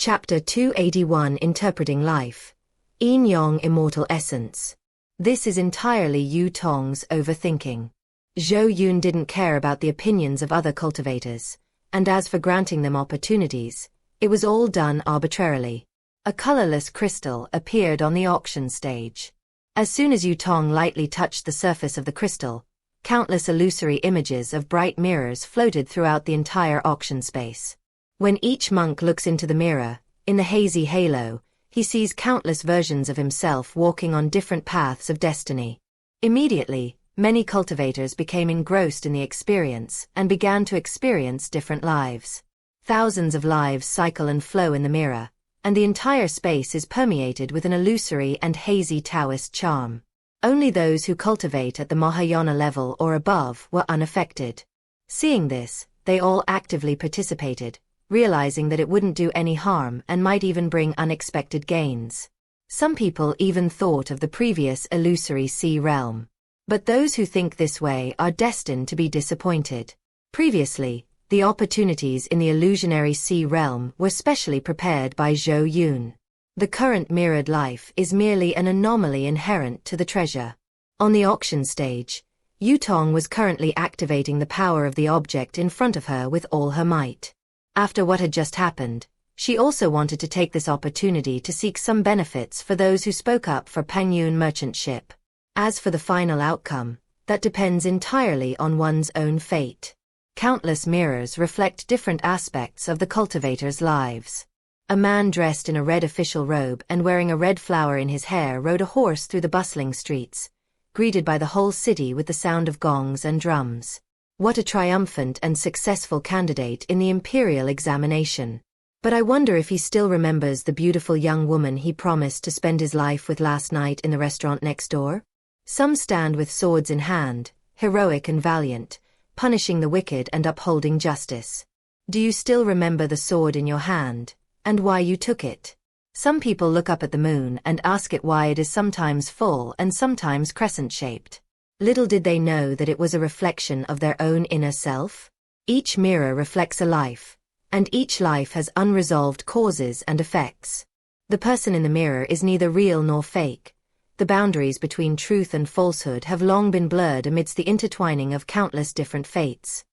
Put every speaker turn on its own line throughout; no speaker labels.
Chapter 281 Interpreting Life. Yin Yang Immortal Essence. This is entirely Yu Tong's overthinking. Zhou Yun didn't care about the opinions of other cultivators, and as for granting them opportunities, it was all done arbitrarily. A colorless crystal appeared on the auction stage. As soon as Yu Tong lightly touched the surface of the crystal, countless illusory images of bright mirrors floated throughout the entire auction space. When each monk looks into the mirror, in the hazy halo, he sees countless versions of himself walking on different paths of destiny. Immediately, many cultivators became engrossed in the experience and began to experience different lives. Thousands of lives cycle and flow in the mirror, and the entire space is permeated with an illusory and hazy Taoist charm. Only those who cultivate at the Mahayana level or above were unaffected. Seeing this, they all actively participated, realizing that it wouldn't do any harm and might even bring unexpected gains. Some people even thought of the previous illusory sea realm. But those who think this way are destined to be disappointed. Previously, the opportunities in the illusionary sea realm were specially prepared by Zhou Yun. The current mirrored life is merely an anomaly inherent to the treasure. On the auction stage, Yu Tong was currently activating the power of the object in front of her with all her might. After what had just happened, she also wanted to take this opportunity to seek some benefits for those who spoke up for Pengyun merchantship. As for the final outcome, that depends entirely on one's own fate. Countless mirrors reflect different aspects of the cultivators' lives. A man dressed in a red official robe and wearing a red flower in his hair rode a horse through the bustling streets, greeted by the whole city with the sound of gongs and drums. What a triumphant and successful candidate in the imperial examination. But I wonder if he still remembers the beautiful young woman he promised to spend his life with last night in the restaurant next door? Some stand with swords in hand, heroic and valiant, punishing the wicked and upholding justice. Do you still remember the sword in your hand, and why you took it? Some people look up at the moon and ask it why it is sometimes full and sometimes crescent-shaped. Little did they know that it was a reflection of their own inner self. Each mirror reflects a life, and each life has unresolved causes and effects. The person in the mirror is neither real nor fake. The boundaries between truth and falsehood have long been blurred amidst the intertwining of countless different fates.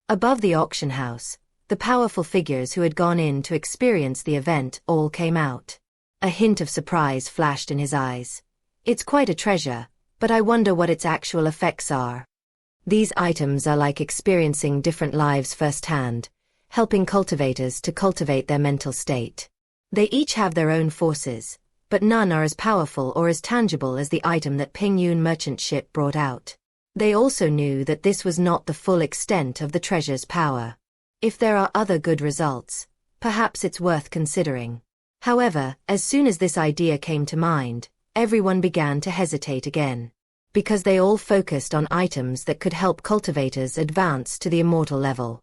Above the auction house, the powerful figures who had gone in to experience the event all came out. A hint of surprise flashed in his eyes. It's quite a treasure, but I wonder what its actual effects are. These items are like experiencing different lives firsthand, helping cultivators to cultivate their mental state. They each have their own forces, but none are as powerful or as tangible as the item that Pengyun merchantship brought out. They also knew that this was not the full extent of the treasure's power. If there are other good results, perhaps it's worth considering. However, as soon as this idea came to mind, everyone began to hesitate again. Because they all focused on items that could help cultivators advance to the immortal level.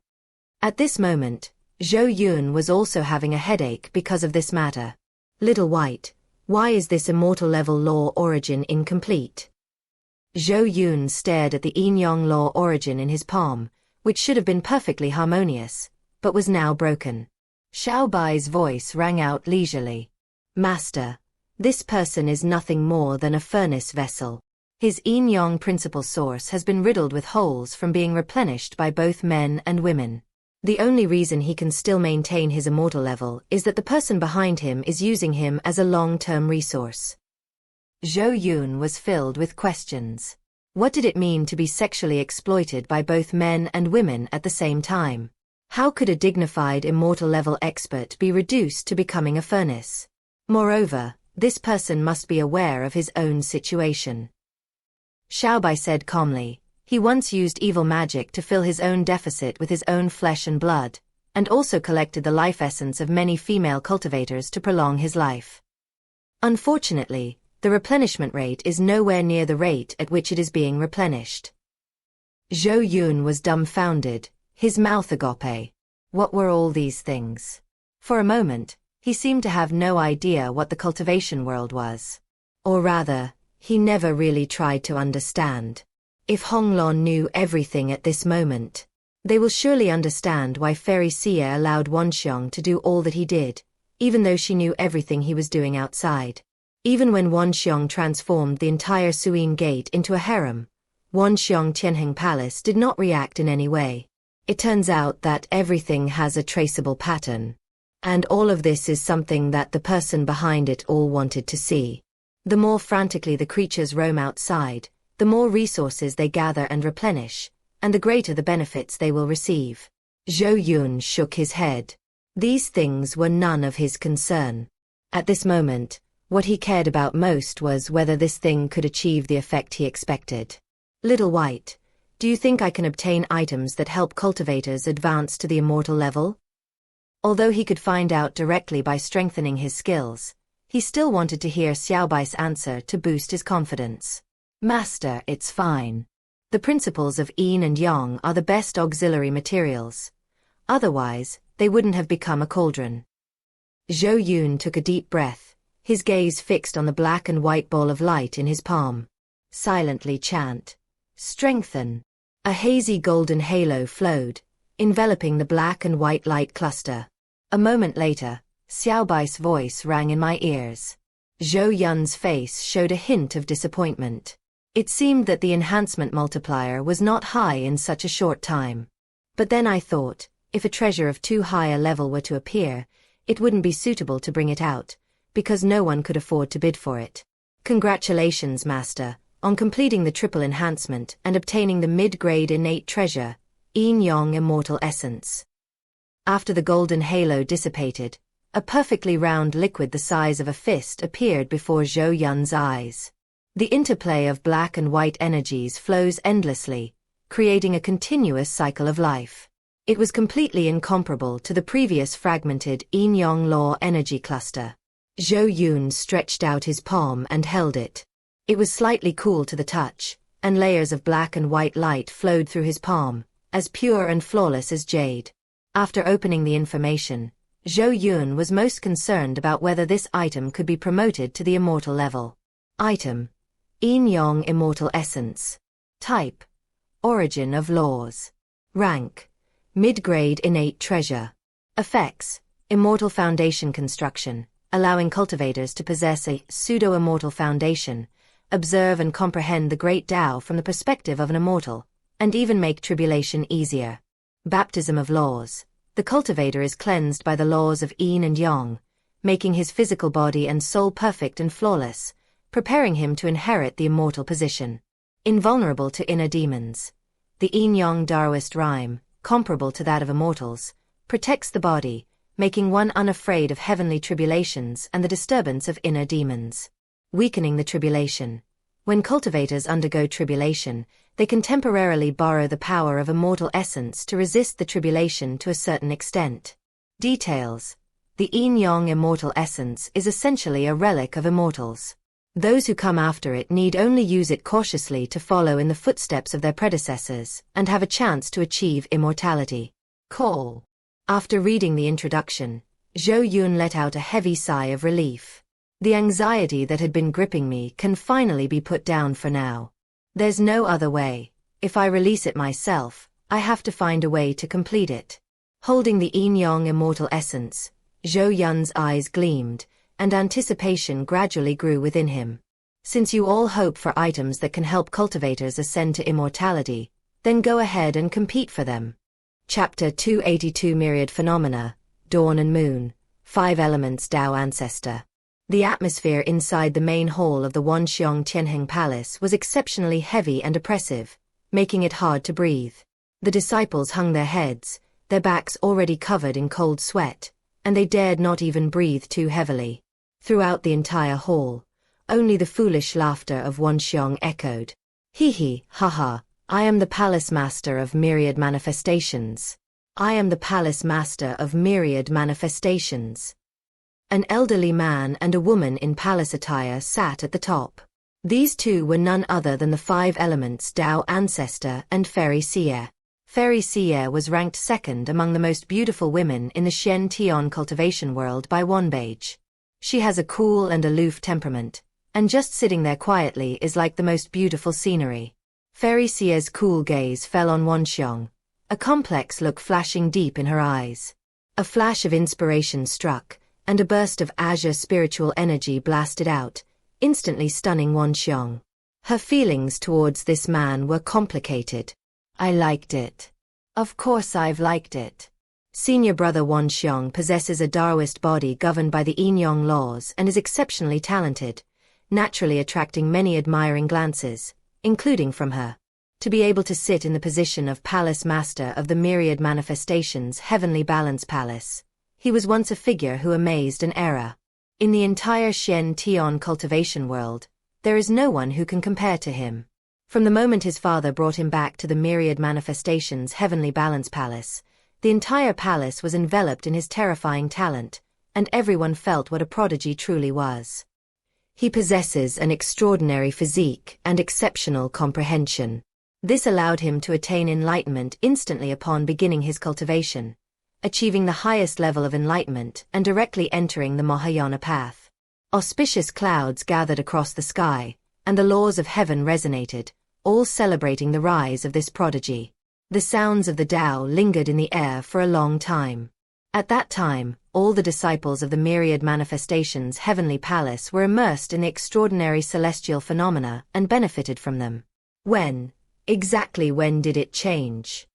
At this moment, Zhou Yun was also having a headache because of this matter. Little White, why is this immortal level law origin incomplete? Zhou Yun stared at the yin-yang law origin in his palm, which should have been perfectly harmonious, but was now broken. Xiao Bai's voice rang out leisurely. Master, this person is nothing more than a furnace vessel. His yin-yang principal source has been riddled with holes from being replenished by both men and women. The only reason he can still maintain his immortal level is that the person behind him is using him as a long-term resource. Zhou Yun was filled with questions. What did it mean to be sexually exploited by both men and women at the same time? How could a dignified immortal level expert be reduced to becoming a furnace? Moreover, this person must be aware of his own situation. Xiaobai said calmly, he once used evil magic to fill his own deficit with his own flesh and blood, and also collected the life essence of many female cultivators to prolong his life. Unfortunately, the replenishment rate is nowhere near the rate at which it is being replenished. Zhou Yun was dumbfounded, his mouth agape. What were all these things? For a moment, he seemed to have no idea what the cultivation world was. Or rather, he never really tried to understand. If Honglon knew everything at this moment, they will surely understand why Fairy Xie allowed Wanxiong to do all that he did, even though she knew everything he was doing outside. Even when Wanxiong transformed the entire Suyin Gate into a harem, Wanxiong Tianheng Palace did not react in any way. It turns out that everything has a traceable pattern. And all of this is something that the person behind it all wanted to see. The more frantically the creatures roam outside, the more resources they gather and replenish, and the greater the benefits they will receive. Zhou Yun shook his head. These things were none of his concern. At this moment, what he cared about most was whether this thing could achieve the effect he expected. Little White, do you think I can obtain items that help cultivators advance to the immortal level? Although he could find out directly by strengthening his skills, he still wanted to hear Xiaobai's answer to boost his confidence. Master, it's fine. The principles of yin and yang are the best auxiliary materials. Otherwise, they wouldn't have become a cauldron. Zhou Yun took a deep breath, his gaze fixed on the black and white ball of light in his palm. Silently chant. Strengthen. A hazy golden halo flowed, enveloping the black and white light cluster. A moment later, Xiaobai's voice rang in my ears. Zhou Yun's face showed a hint of disappointment. It seemed that the enhancement multiplier was not high in such a short time. But then I thought, if a treasure of too high a level were to appear, it wouldn't be suitable to bring it out, because no one could afford to bid for it. Congratulations, Master, on completing the triple enhancement and obtaining the mid-grade innate treasure, Yin Yang Immortal Essence. After the golden halo dissipated, a perfectly round liquid the size of a fist appeared before Zhou Yun's eyes. The interplay of black and white energies flows endlessly, creating a continuous cycle of life. It was completely incomparable to the previous fragmented Yin-Yang Law energy cluster. Zhou Yun stretched out his palm and held it. It was slightly cool to the touch, and layers of black and white light flowed through his palm, as pure and flawless as jade. After opening the information, Zhou Yun was most concerned about whether this item could be promoted to the immortal level. Item: Yin-Yang Immortal Essence. Type: Origin of Laws. Rank: Mid-grade innate treasure. Effects: Immortal foundation construction, allowing cultivators to possess a pseudo-immortal foundation, observe and comprehend the great Tao from the perspective of an immortal, and even make tribulation easier. Baptism of laws. The cultivator is cleansed by the laws of yin and yang, making his physical body and soul perfect and flawless, preparing him to inherit the immortal position. Invulnerable to inner demons. The yin-yang Taoist rhyme, comparable to that of immortals, protects the body, making one unafraid of heavenly tribulations and the disturbance of inner demons. Weakening the tribulation. When cultivators undergo tribulation, they can temporarily borrow the power of immortal essence to resist the tribulation to a certain extent. Details. The yin-yang immortal essence is essentially a relic of immortals. Those who come after it need only use it cautiously to follow in the footsteps of their predecessors and have a chance to achieve immortality. Call. After reading the introduction, Zhou Yun let out a heavy sigh of relief. The anxiety that had been gripping me can finally be put down for now. There's no other way. If I release it myself, I have to find a way to complete it. Holding the yin-yang immortal essence, Zhou Yun's eyes gleamed, and anticipation gradually grew within him. Since you all hope for items that can help cultivators ascend to immortality, then go ahead and compete for them. Chapter 282 Myriad Phenomena, Dawn and Moon, 5 Elements Tao Ancestor. The atmosphere inside the main hall of the Wanxiong Tianheng Palace was exceptionally heavy and oppressive, making it hard to breathe. The disciples hung their heads, their backs already covered in cold sweat, and they dared not even breathe too heavily. Throughout the entire hall, only the foolish laughter of Wanxiong echoed. Hee hee, ha ha, I am the palace master of myriad manifestations. I am the palace master of myriad manifestations. An elderly man and a woman in palace attire sat at the top. These two were none other than the 5 elements Tao Ancestor and Fairy Seer. Fairy Seer was ranked second among the most beautiful women in the Shen Tian cultivation world by Wanbage. She has a cool and aloof temperament, and just sitting there quietly is like the most beautiful scenery. Fairy Seer's cool gaze fell on Wanxiong, a complex look flashing deep in her eyes. A flash of inspiration struck, and a burst of azure spiritual energy blasted out, instantly stunning Wanxiang. Her feelings towards this man were complicated. I liked it. Of course I've liked it. Senior brother Wanxiang possesses a Taoist body governed by the yin-yang laws and is exceptionally talented, naturally attracting many admiring glances, including from her. To be able to sit in the position of Palace Master of the Myriad Manifestations Heavenly Balance Palace, he was once a figure who amazed an era. In the entire Shen Tian cultivation world, there is no one who can compare to him. From the moment his father brought him back to the Myriad Manifestations Heavenly Balance Palace, the entire palace was enveloped in his terrifying talent, and everyone felt what a prodigy truly was. He possesses an extraordinary physique and exceptional comprehension. This allowed him to attain enlightenment instantly upon beginning his cultivation, achieving the highest level of enlightenment and directly entering the Mahayana path. Auspicious clouds gathered across the sky, and the laws of heaven resonated, all celebrating the rise of this prodigy. The sounds of the Tao lingered in the air for a long time. At that time, all the disciples of the Myriad Manifestations Heavenly Palace were immersed in the extraordinary celestial phenomena and benefited from them. Exactly when did it change?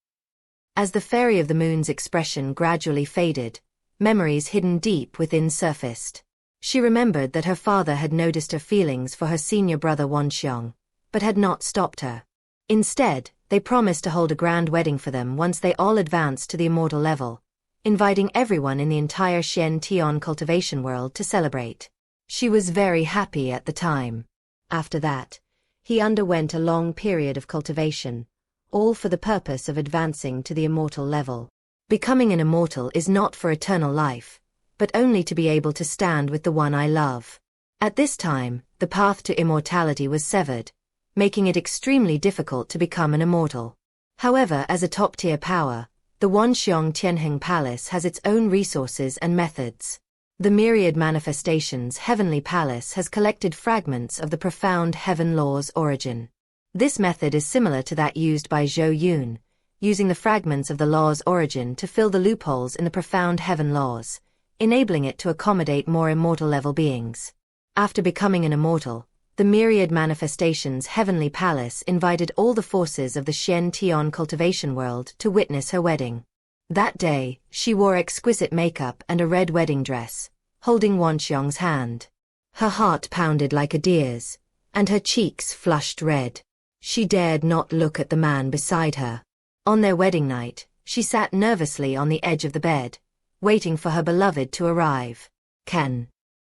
As the Fairy of the Moon's expression gradually faded, memories hidden deep within surfaced. She remembered that her father had noticed her feelings for her senior brother Wanxiang, but had not stopped her. Instead, they promised to hold a grand wedding for them once they all advanced to the immortal level, inviting everyone in the entire Shen Tian cultivation world to celebrate. She was very happy at the time. After that, he underwent a long period of cultivation, all for the purpose of advancing to the immortal level. Becoming an immortal is not for eternal life, but only to be able to stand with the one I love. At this time, the path to immortality was severed, making it extremely difficult to become an immortal. However, as a top-tier power, the Wanxiang Tianheng Palace has its own resources and methods. The Myriad Manifestations Heavenly Palace has collected fragments of the profound heaven law's origin. This method is similar to that used by Zhou Yun, using the fragments of the law's origin to fill the loopholes in the profound heaven laws, enabling it to accommodate more immortal-level beings. After becoming an immortal, the Myriad Manifestations Heavenly Palace invited all the forces of the Shen Tian cultivation world to witness her wedding. That day, she wore exquisite makeup and a red wedding dress, holding Wanxiang's hand. Her heart pounded like a deer's, and her cheeks flushed red. She dared not look at the man beside her. On their wedding night, she sat nervously on the edge of the bed, waiting for her beloved to arrive.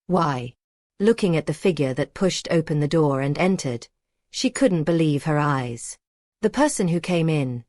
Why? Looking at the figure that pushed open the door and entered, she couldn't believe her eyes. The person who came in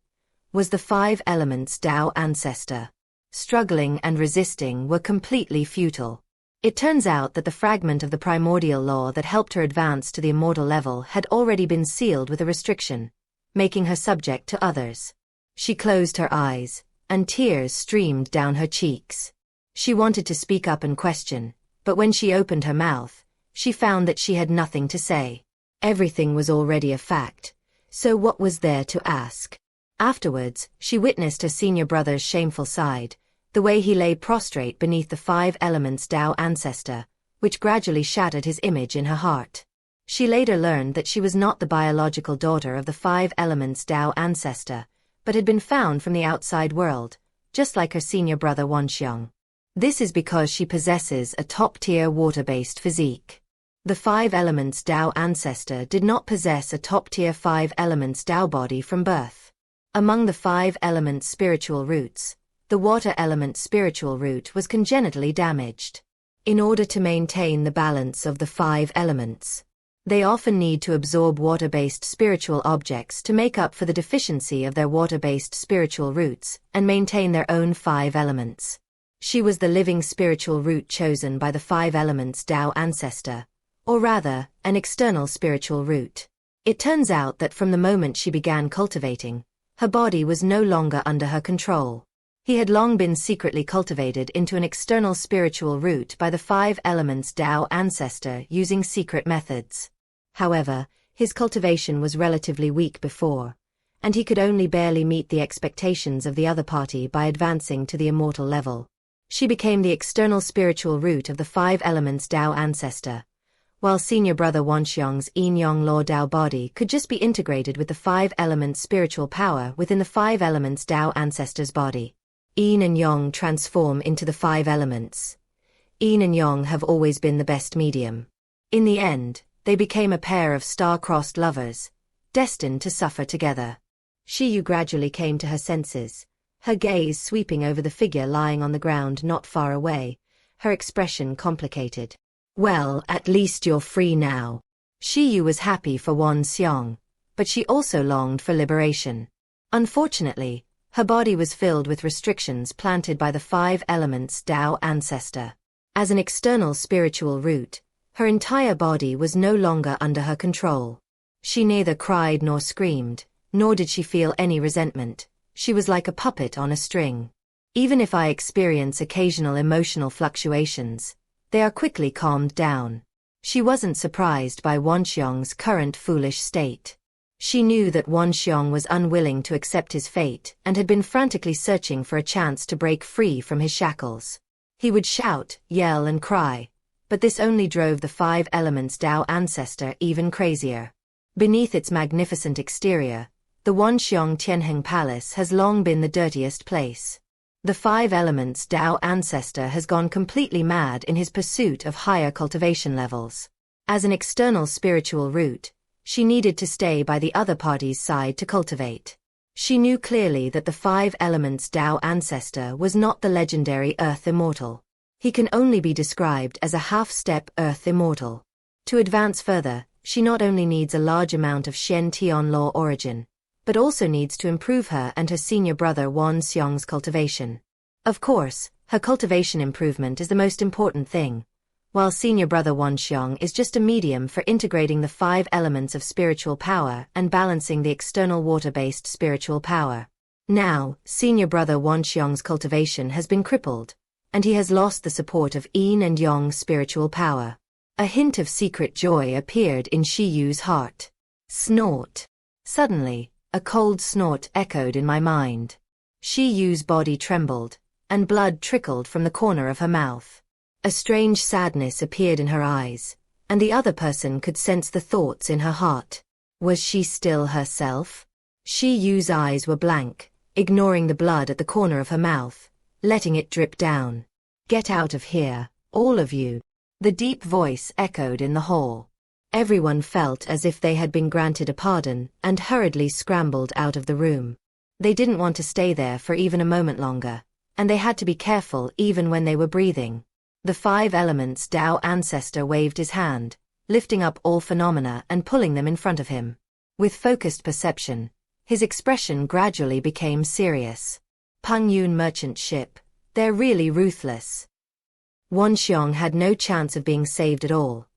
was the five elements Tao ancestor. Struggling and resisting were completely futile. It turns out that the fragment of the primordial law that helped her advance to the immortal level had already been sealed with a restriction, making her subject to others. She closed her eyes, and tears streamed down her cheeks. She wanted to speak up and question, but when she opened her mouth, she found that she had nothing to say. Everything was already a fact, so what was there to ask? Afterwards, she witnessed her senior brother's shameful side, the way he lay prostrate beneath the five elements Tao ancestor, which gradually shattered his image in her heart. She later learned that she was not the biological daughter of the five elements Tao ancestor, but had been found from the outside world, just like her senior brother Wanxiang. This is because she possesses a top-tier water-based physique. The five elements Tao ancestor did not possess a top-tier five elements Tao body from birth. Among the five elements spiritual roots, the water element spiritual root was congenitally damaged. In order to maintain the balance of the five elements, they often need to absorb water-based spiritual objects to make up for the deficiency of their water-based spiritual roots and maintain their own five elements. She was the living spiritual root chosen by the five elements Tao ancestor, or rather, an external spiritual root. It turns out that from the moment she began cultivating, her body was no longer under her control. He had long been secretly cultivated into an external spiritual root by the five elements Tao ancestor using secret methods. However, his cultivation was relatively weak before, and he could only barely meet the expectations of the other party by advancing to the immortal level. She became the external spiritual root of the five elements Dao ancestor, while senior brother Wanxiang's yin-yang law Dao body could just be integrated with the five elements spiritual power within the five elements Dao ancestor's body. Yin and yang transform into the five elements. Yin and yang have always been the best medium. In the end, they became a pair of star-crossed lovers, destined to suffer together. Xiu gradually came to her senses, her gaze sweeping over the figure lying on the ground not far away, her expression complicated. Well, at least you're free now. Xiu was happy for Wan Xiang, but she also longed for liberation. Unfortunately, her body was filled with restrictions planted by the five elements Dao ancestor. As an external spiritual root, her entire body was no longer under her control. She neither cried nor screamed, nor did she feel any resentment. She was like a puppet on a string. Even if I experience occasional emotional fluctuations, they are quickly calmed down. She wasn't surprised by Wanxiang's current foolish state. She knew that Wanxiang was unwilling to accept his fate and had been frantically searching for a chance to break free from his shackles. He would shout, yell and cry, but this only drove the five elements Dao ancestor even crazier. Beneath its magnificent exterior, the Wanxiang Tianheng Palace has long been the dirtiest place. The five elements Dao ancestor has gone completely mad in his pursuit of higher cultivation levels. As an external spiritual root, she needed to stay by the other party's side to cultivate. She knew clearly that the five elements Dao ancestor was not the legendary Earth Immortal. He can only be described as a half-step Earth Immortal. To advance further, she not only needs a large amount of Shen Tian law origin, but also needs to improve her and her senior brother Wan Xiang's cultivation. Of course, her cultivation improvement is the most important thing, while senior brother Wan Xiang is just a medium for integrating the five elements of spiritual power and balancing the external water-based spiritual power. Now, senior brother Wan Xiang's cultivation has been crippled, and he has lost the support of yin and yang spiritual power. A hint of secret joy appeared in Shiyu's heart. Snort. Suddenly, a cold snort echoed in my mind. Shiyu's body trembled, and blood trickled from the corner of her mouth. A strange sadness appeared in her eyes, and the other person could sense the thoughts in her heart. Was she still herself? Shiyu's eyes were blank, ignoring the blood at the corner of her mouth, letting it drip down. Get out of here, all of you. The deep voice echoed in the hall. Everyone felt as if they had been granted a pardon and hurriedly scrambled out of the room. They didn't want to stay there for even a moment longer, and they had to be careful even when they were breathing. The five elements Dao ancestor waved his hand, lifting up all phenomena and pulling them in front of him. With focused perception, his expression gradually became serious. Pengyun merchant ship, they're really ruthless. Wanxiang had no chance of being saved at all.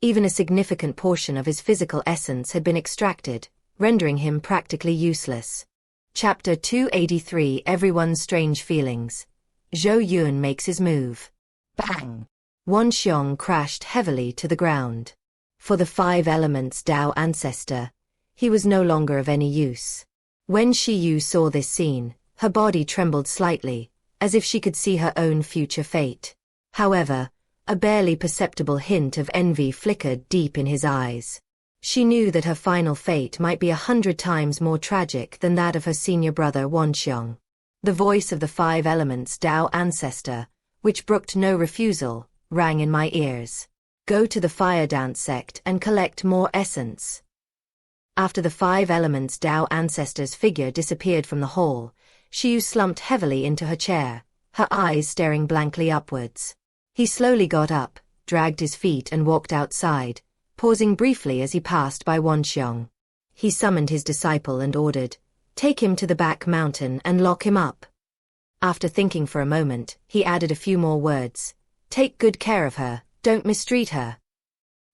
Even a significant portion of his physical essence had been extracted, rendering him practically useless. Chapter 283 Everyone's Strange Feelings. Zhou Yun makes his move. Bang! Wanxiang crashed heavily to the ground. For the five elements Dao ancestor, he was no longer of any use. When Xiu saw this scene, her body trembled slightly, as if she could see her own future fate. However, a barely perceptible hint of envy flickered deep in his eyes. She knew that her final fate might be 100 times more tragic than that of her senior brother Wanxiang. The voice of the five elements Dao ancestor, which brooked no refusal, rang in my ears. Go to the fire dance sect and collect more essence. After the five elements Dao ancestor's figure disappeared from the hall, Xiu slumped heavily into her chair, her eyes staring blankly upwards. He slowly got up, dragged his feet and walked outside, pausing briefly as he passed by Wanxiang. He summoned his disciple and ordered, "Take him to the back mountain and lock him up." After thinking for a moment, he added a few more words. "Take good care of her, don't mistreat her."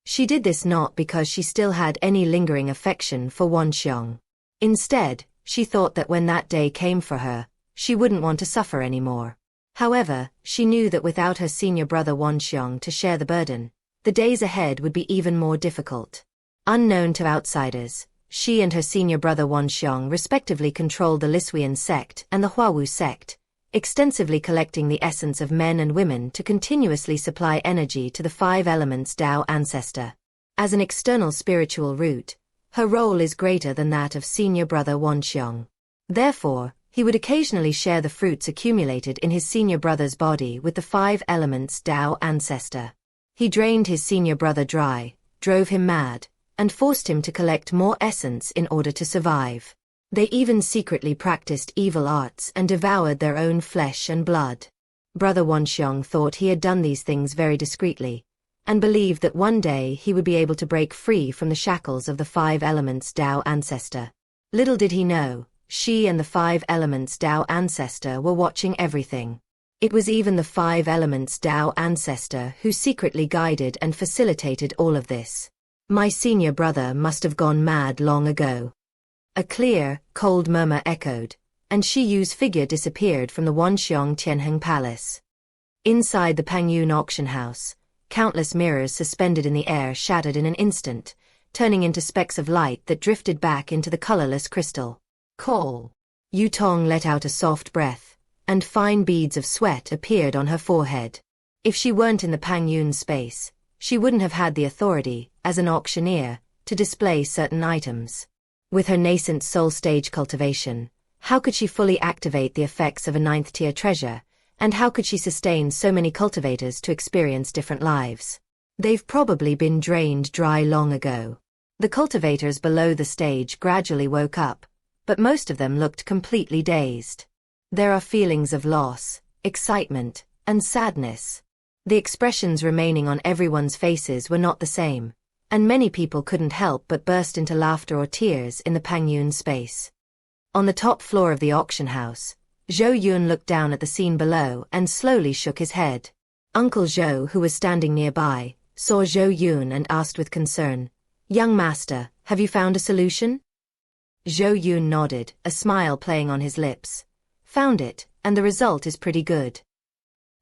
She did this not because she still had any lingering affection for Wanxiang. Instead, she thought that when that day came for her, she wouldn't want to suffer anymore. However, she knew that without her senior brother Wanxiang to share the burden, the days ahead would be even more difficult. Unknown to outsiders, she and her senior brother Wanxiang respectively controlled the Lisuian sect and the Huawu sect, extensively collecting the essence of men and women to continuously supply energy to the 5 elements Tao ancestor. As an external spiritual root, her role is greater than that of senior brother Wanxiong. Therefore, he would occasionally share the fruits accumulated in his senior brother's body with the 5 elements Tao ancestor. He drained his senior brother dry, drove him mad, and forced him to collect more essence in order to survive. They even secretly practiced evil arts and devoured their own flesh and blood. Brother Wanxiong thought he had done these things very discreetly, and believed that one day he would be able to break free from the shackles of the 5 elements Tao ancestor. Little did he know, she and the 5 elements Tao ancestor were watching everything. It was even the 5 elements Tao ancestor who secretly guided and facilitated all of this. My senior brother must have gone mad long ago. A clear, cold murmur echoed, and Shi Yu's figure disappeared from the Wanxiong Tianheng Palace. Inside the Pengyun auction house, countless mirrors suspended in the air shattered in an instant, turning into specks of light that drifted back into the colorless crystal. Call. Yu Tong let out a soft breath, and fine beads of sweat appeared on her forehead. If she weren't in the Pengyun space, she wouldn't have had the authority, as an auctioneer, to display certain items. With her nascent soul stage cultivation, how could she fully activate the effects of a 9th-tier treasure, and how could she sustain so many cultivators to experience different lives? They've probably been drained dry long ago. The cultivators below the stage gradually woke up, but most of them looked completely dazed. There are feelings of loss, excitement, and sadness. The expressions remaining on everyone's faces were not the same, and many people couldn't help but burst into laughter or tears in the Pengyun space. On the top floor of the auction house, Zhou Yun looked down at the scene below and slowly shook his head. Uncle Zhou, who was standing nearby, saw Zhou Yun and asked with concern, "Young master, have you found a solution?" Zhou Yun nodded, a smile playing on his lips. "Found it, and the result is pretty good."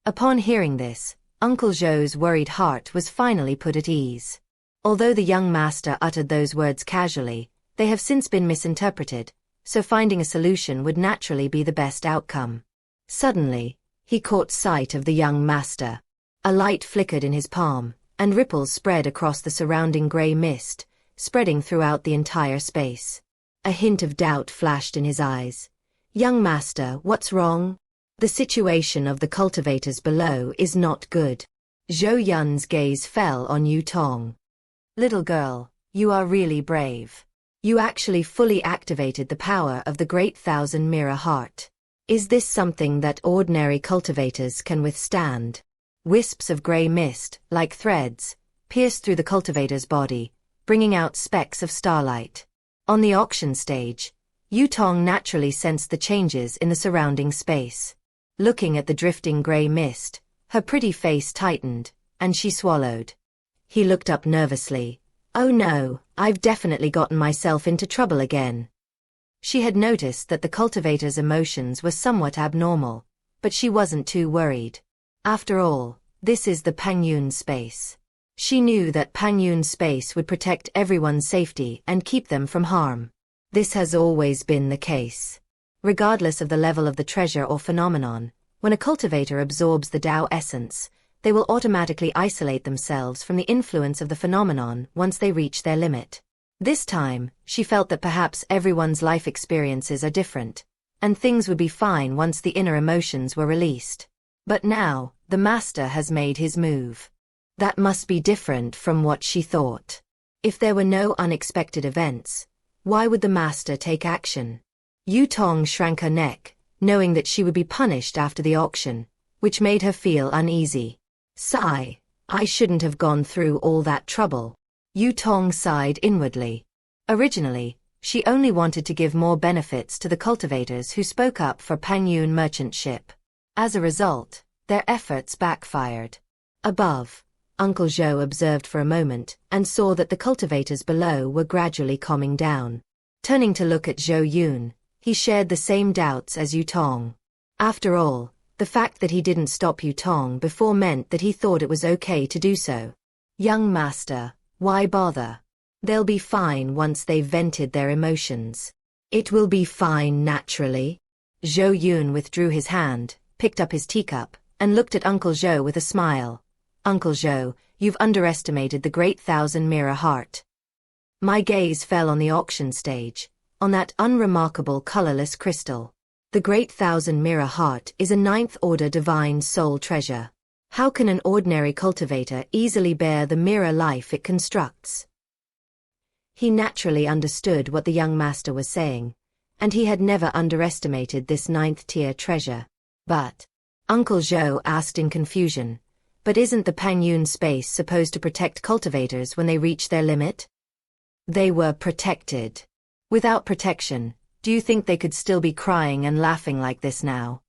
Upon hearing this, Uncle Zhou's worried heart was finally put at ease. Although the young master uttered those words casually, they have since been misinterpreted, so finding a solution would naturally be the best outcome. Suddenly, he caught sight of the young master. A light flickered in his palm, and ripples spread across the surrounding grey mist, spreading throughout the entire space. A hint of doubt flashed in his eyes. "Young master, what's wrong? The situation of the cultivators below is not good." Zhou Yun's gaze fell on Yu Tong. "Little girl, you are really brave. You actually fully activated the power of the Great Thousand Mirror Heart. Is this something that ordinary cultivators can withstand?" Wisps of grey mist, like threads, pierced through the cultivator's body, bringing out specks of starlight. On the auction stage, Yu Tong naturally sensed the changes in the surrounding space. Looking at the drifting grey mist, her pretty face tightened, and she swallowed. He looked up nervously. "Oh no, I've definitely gotten myself into trouble again." She had noticed that the cultivator's emotions were somewhat abnormal, but she wasn't too worried. After all, this is the Pengyun space. She knew that Pengyun space would protect everyone's safety and keep them from harm. This has always been the case. Regardless of the level of the treasure or phenomenon, when a cultivator absorbs the Tao essence, they will automatically isolate themselves from the influence of the phenomenon once they reach their limit. This time, she felt that perhaps everyone's life experiences are different, and things would be fine once the inner emotions were released. But now, the master has made his move. That must be different from what she thought. If there were no unexpected events, why would the master take action? Yu Tong shrank her neck, knowing that she would be punished after the auction, which made her feel uneasy. Sigh, "I shouldn't have gone through all that trouble." Yu Tong sighed inwardly. Originally, she only wanted to give more benefits to the cultivators who spoke up for Pengyun merchant ship. As a result, their efforts backfired. Above, Uncle Zhou observed for a moment and saw that the cultivators below were gradually calming down. Turning to look at Zhou Yun, he shared the same doubts as Yu Tong. After all, the fact that he didn't stop Yu Tong before meant that he thought it was okay to do so. "Young master, why bother? They'll be fine once they've vented their emotions." "It will be fine naturally." Zhou Yun withdrew his hand, picked up his teacup, and looked at Uncle Zhou with a smile. Uncle Zhou, you've underestimated the great thousand-mirror heart. My gaze fell on the auction stage, on that unremarkable colorless crystal. The great thousand-mirror heart is a ninth-order divine soul treasure. How can an ordinary cultivator easily bear the mirror life it constructs? He naturally understood what the young master was saying, and he had never underestimated this ninth-tier treasure. But, Uncle Zhou asked in confusion, but isn't the Pengyun space supposed to protect cultivators when they reach their limit? They were protected. Without protection, do you think they could still be crying and laughing like this now?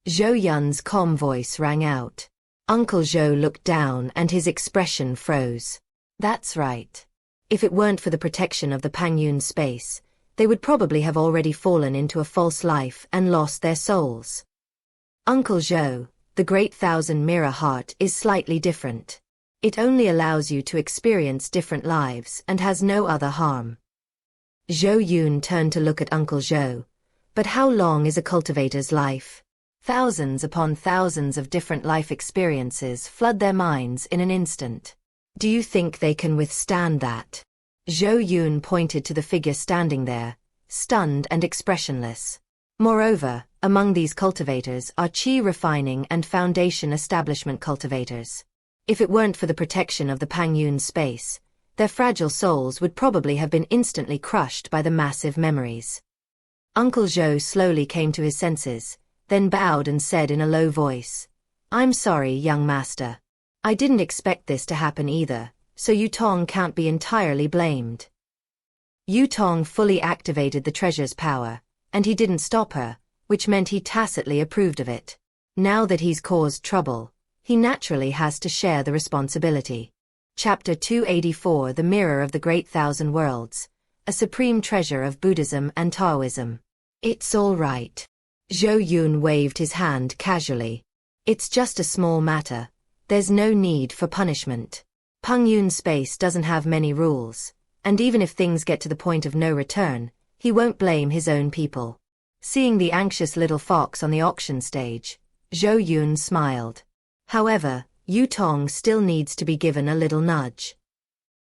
Zhou Yun's calm voice rang out. Uncle Zhou looked down and his expression froze. That's right. If it weren't for the protection of the Pengyun space, they would probably have already fallen into a false life and lost their souls. Uncle Zhou, the great thousand-mirror heart is slightly different. It only allows you to experience different lives and has no other harm. Zhou Yun turned to look at Uncle Zhou. But how long is a cultivator's life? Thousands upon thousands of different life experiences flood their minds in an instant. Do you think they can withstand that? Zhou Yun pointed to the figure standing there, stunned and expressionless. Moreover, among these cultivators are qi refining and foundation establishment cultivators. If it weren't for the protection of the Pengyun space, their fragile souls would probably have been instantly crushed by the massive memories. Uncle Zhou slowly came to his senses, then bowed and said in a low voice, I'm sorry, young master. I didn't expect this to happen either, so Yutong can't be entirely blamed. Yutong fully activated the treasure's power, and he didn't stop her, which meant he tacitly approved of it. Now that he's caused trouble, he naturally has to share the responsibility. Chapter 284 The Mirror of the Great Thousand Worlds, a supreme treasure of Buddhism and Taoism. It's all right. Zhou Yun waved his hand casually. It's just a small matter. There's no need for punishment. Pengyun space doesn't have many rules, and even if things get to the point of no return, he won't blame his own people. Seeing the anxious little fox on the auction stage, Zhou Yun smiled. However, Yutong still needs to be given a little nudge.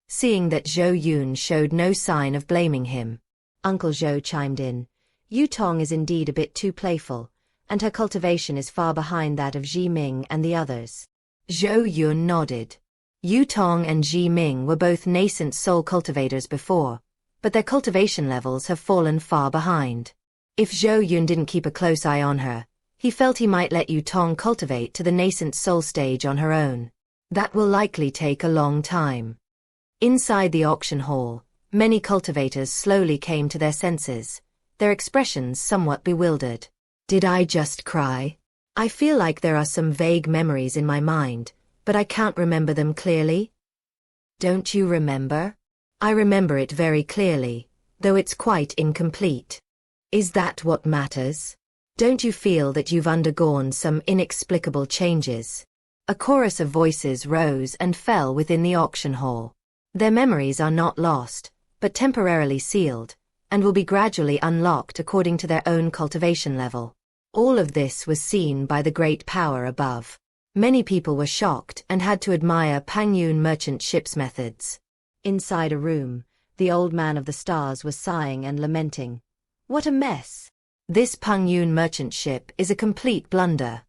Seeing that Zhou Yun showed no sign of blaming him, Uncle Zhou chimed in. Yutong is indeed a bit too playful, and her cultivation is far behind that of Ji Ming and the others. Zhou Yun nodded. Yutong and Ji Ming were both nascent soul cultivators before, but their cultivation levels have fallen far behind. If Zhou Yun didn't keep a close eye on her, he felt he might let Yutong cultivate to the nascent soul stage on her own. That will likely take a long time. Inside the auction hall, many cultivators slowly came to their senses, their expressions somewhat bewildered. Did I just cry? I feel like there are some vague memories in my mind, but I can't remember them clearly. Don't you remember? I remember it very clearly, though it's quite incomplete. Is that what matters? Don't you feel that you've undergone some inexplicable changes? A chorus of voices rose and fell within the auction hall. Their memories are not lost, but temporarily sealed, and will be gradually unlocked according to their own cultivation level. All of this was seen by the great power above. Many people were shocked and had to admire Pengyun merchant ship's methods. Inside a room, the old man of the stars was sighing and lamenting. What a mess! This Pengyun merchant ship is a complete blunder.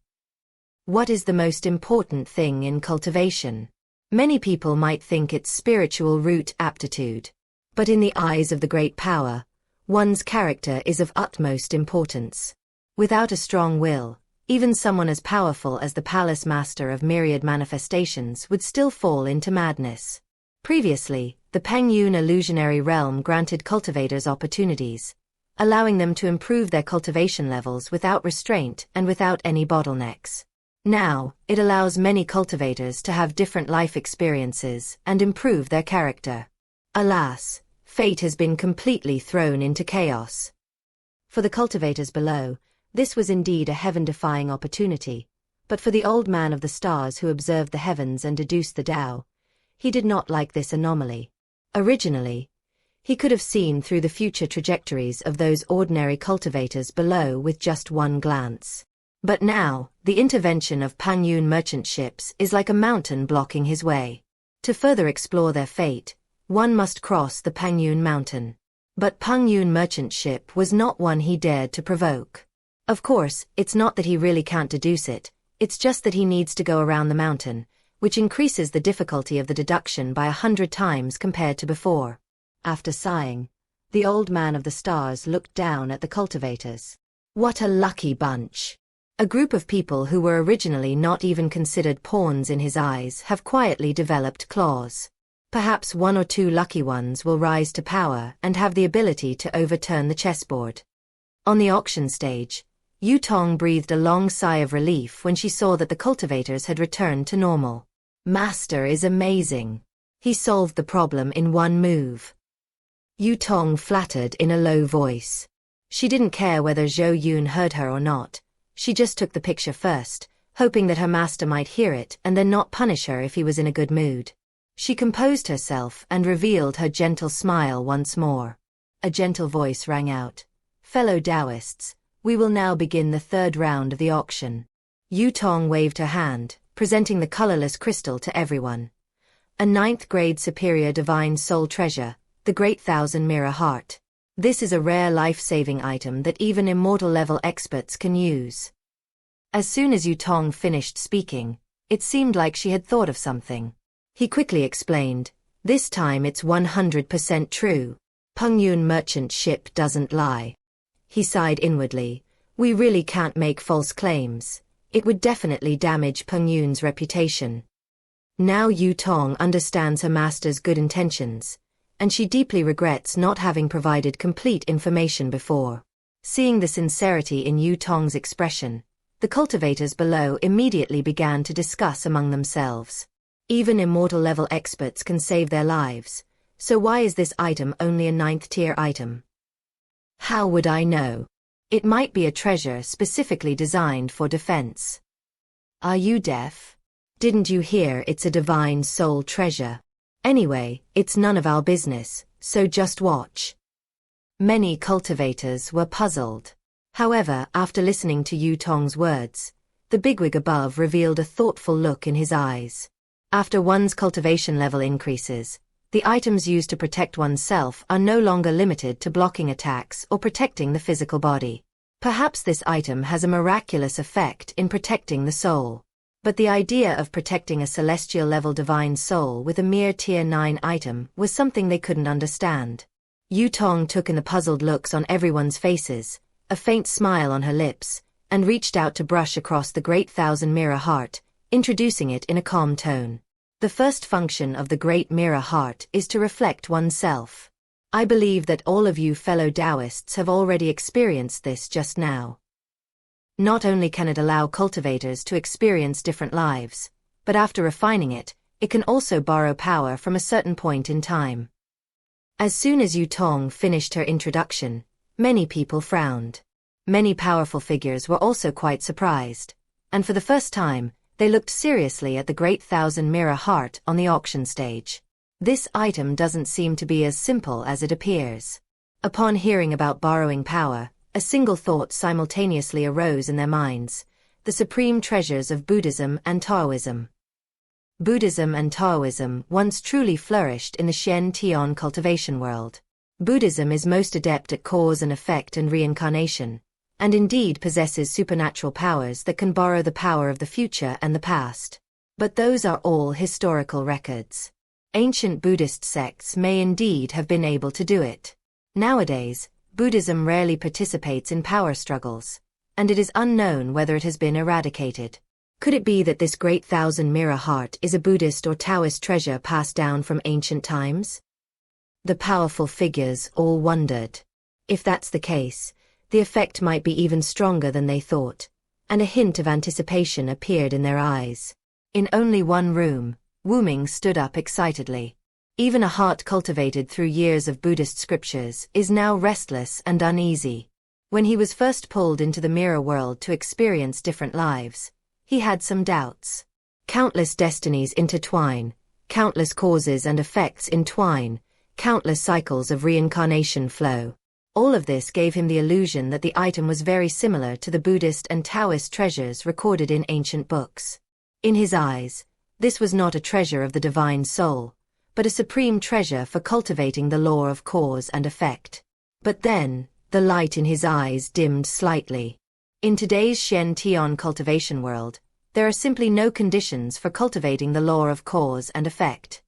What is the most important thing in cultivation? Many people might think it's spiritual root aptitude. But in the eyes of the great power, one's character is of utmost importance. Without a strong will, even someone as powerful as the palace master of myriad manifestations would still fall into madness. Previously, the Pengyun illusionary realm granted cultivators opportunities, allowing them to improve their cultivation levels without restraint and without any bottlenecks. Now, it allows many cultivators to have different life experiences and improve their character. Alas, fate has been completely thrown into chaos. For the cultivators below, this was indeed a heaven-defying opportunity, but for the old man of the stars who observed the heavens and deduced the Tao, he did not like this anomaly. Originally, he could have seen through the future trajectories of those ordinary cultivators below with just one glance. But now, the intervention of Pengyun merchant ships is like a mountain blocking his way. To further explore their fate, one must cross the Pengyun mountain. But Pengyun merchant ship was not one he dared to provoke. Of course, it's not that he really can't deduce it, it's just that he needs to go around the mountain, which increases the difficulty of the deduction by 100 times compared to before. After sighing, the old man of the stars looked down at the cultivators. What a lucky bunch! A group of people who were originally not even considered pawns in his eyes have quietly developed claws. Perhaps one or two lucky ones will rise to power and have the ability to overturn the chessboard. On the auction stage, Yu Tong breathed a long sigh of relief when she saw that the cultivators had returned to normal. Master is amazing. He solved the problem in one move. Yu Tong flattered in a low voice. She didn't care whether Zhou Yun heard her or not. She just took the picture first, hoping that her master might hear it and then not punish her if he was in a good mood. She composed herself and revealed her gentle smile once more. A gentle voice rang out. Fellow Taoists, we will now begin the third round of the auction. Yu Tong waved her hand, presenting the colorless crystal to everyone. A 9th grade superior divine soul treasure, the Great Thousand Mirror Heart. This is a rare life-saving item that even immortal-level experts can use. As soon as Yu Tong finished speaking, it seemed like she had thought of something. He quickly explained, this time it's 100% true. Pengyun merchant ship doesn't lie. He sighed inwardly. We really can't make false claims. It would definitely damage Pengyun's reputation. Now Yu Tong understands her master's good intentions, and she deeply regrets not having provided complete information before. Seeing the sincerity in Yu Tong's expression, the cultivators below immediately began to discuss among themselves. Even immortal-level experts can save their lives, so why is this item only a 9th-tier item? How would I know? It might be a treasure specifically designed for defense. Are you deaf? Didn't you hear it's a divine soul treasure? Anyway, it's none of our business, so just watch. Many cultivators were puzzled. However, after listening to Yu Tong's words, the bigwig above revealed a thoughtful look in his eyes. After one's cultivation level increases, the items used to protect oneself are no longer limited to blocking attacks or protecting the physical body. Perhaps this item has a miraculous effect in protecting the soul. But the idea of protecting a celestial-level divine soul with a mere tier 9 item was something they couldn't understand. Yu Tong took in the puzzled looks on everyone's faces, a faint smile on her lips, and reached out to brush across the Great Thousand Mirror Heart, introducing it in a calm tone. The first function of the Great Mirror Heart is to reflect oneself. I believe that all of you fellow Taoists have already experienced this just now. Not only can it allow cultivators to experience different lives, but after refining it, it can also borrow power from a certain point in time. As soon as Yu Tong finished her introduction, many people frowned. Many powerful figures were also quite surprised, and for the first time, they looked seriously at the Great Thousand Mirror Heart on the auction stage. This item doesn't seem to be as simple as it appears. Upon hearing about borrowing power, a single thought simultaneously arose in their minds: the supreme treasures of Buddhism and Taoism. Buddhism and Taoism once truly flourished in the Shen-Tian cultivation world. Buddhism is most adept at cause and effect and reincarnation, and indeed possesses supernatural powers that can borrow the power of the future and the past. But those are all historical records. Ancient Buddhist sects may indeed have been able to do it. Nowadays, Buddhism rarely participates in power struggles, and it is unknown whether it has been eradicated. Could it be that this Great Thousand Mirror Heart is a Buddhist or Taoist treasure passed down from ancient times? The powerful figures all wondered. If that's the case, the effect might be even stronger than they thought, and a hint of anticipation appeared in their eyes. In only one room, Wu Ming stood up excitedly. Even a heart cultivated through years of Buddhist scriptures is now restless and uneasy. When he was first pulled into the mirror world to experience different lives, he had some doubts. Countless destinies intertwine, countless causes and effects entwine, countless cycles of reincarnation flow. All of this gave him the illusion that the item was very similar to the Buddhist and Taoist treasures recorded in ancient books. In his eyes, this was not a treasure of the divine soul, but a supreme treasure for cultivating the law of cause and effect. But then, the light in his eyes dimmed slightly. In today's Shen Tian cultivation world, there are simply no conditions for cultivating the law of cause and effect.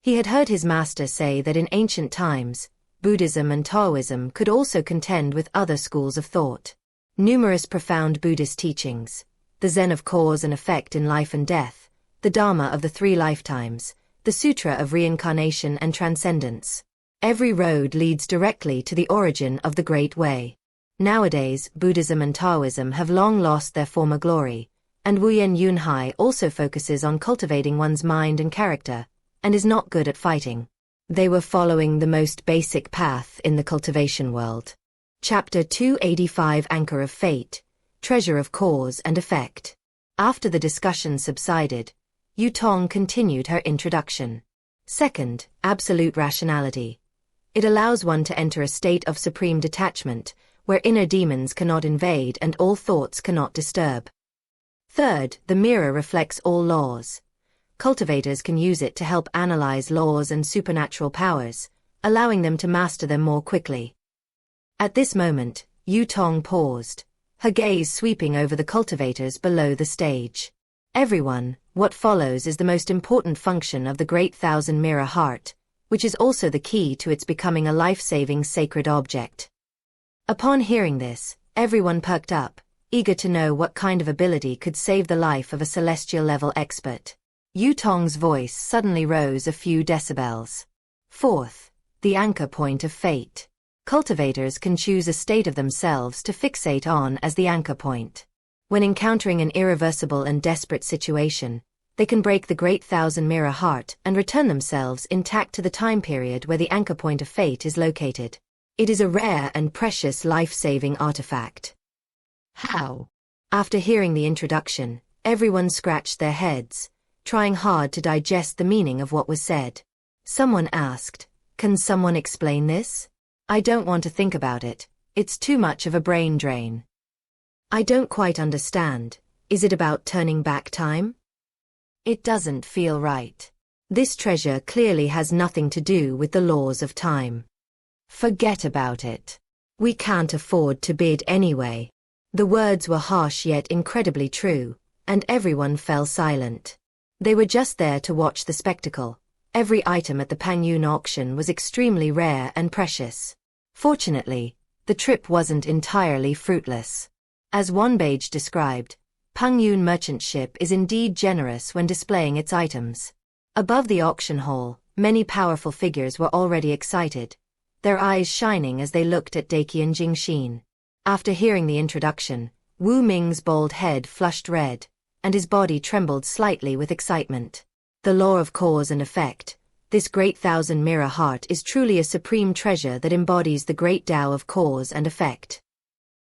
He had heard his master say that in ancient times, Buddhism and Taoism could also contend with other schools of thought. Numerous profound Buddhist teachings, the Zen of cause and effect in life and death, the Dharma of the three lifetimes, the Sutra of reincarnation and transcendence. Every road leads directly to the origin of the Great Way. Nowadays, Buddhism and Taoism have long lost their former glory, and Wuyen Yunhai also focuses on cultivating one's mind and character, and is not good at fighting. They were following the most basic path in the cultivation world. Chapter 285 Anchor of Fate, Treasure of Cause and Effect. After the discussion subsided, Yu Tong continued her introduction. Second, absolute rationality. It allows one to enter a state of supreme detachment, where inner demons cannot invade and all thoughts cannot disturb. Third, the mirror reflects all laws. Cultivators can use it to help analyze laws and supernatural powers, allowing them to master them more quickly. At this moment, Yu Tong paused, her gaze sweeping over the cultivators below the stage. Everyone, what follows is the most important function of the Great Thousand Mirror Heart, which is also the key to its becoming a life-saving sacred object. Upon hearing this, everyone perked up, eager to know what kind of ability could save the life of a celestial-level expert. Yu Tong's voice suddenly rose a few decibels. Fourth, the anchor point of fate. Cultivators can choose a state of themselves to fixate on as the anchor point. When encountering an irreversible and desperate situation, they can break the Great Thousand Mirror Heart and return themselves intact to the time period where the anchor point of fate is located. It is a rare and precious life-saving artifact. How? After hearing the introduction, everyone scratched their heads, trying hard to digest the meaning of what was said. Someone asked, "Can someone explain this? I don't want to think about it. It's too much of a brain drain." "I don't quite understand. Is it about turning back time?" "It doesn't feel right. This treasure clearly has nothing to do with the laws of time. Forget about it. We can't afford to bid anyway." The words were harsh yet incredibly true, and everyone fell silent. They were just there to watch the spectacle. Every item at the Pengyun auction was extremely rare and precious. Fortunately, the trip wasn't entirely fruitless. As Wanbage described, Pengyun merchant ship is indeed generous when displaying its items. Above the auction hall, many powerful figures were already excited, their eyes shining as they looked at Daqian Jingxin. After hearing the introduction, Wu Ming's bald head flushed red, and his body trembled slightly with excitement. The law of cause and effect, this Great Thousand Mirror Heart is truly a supreme treasure that embodies the great Tao of cause and effect.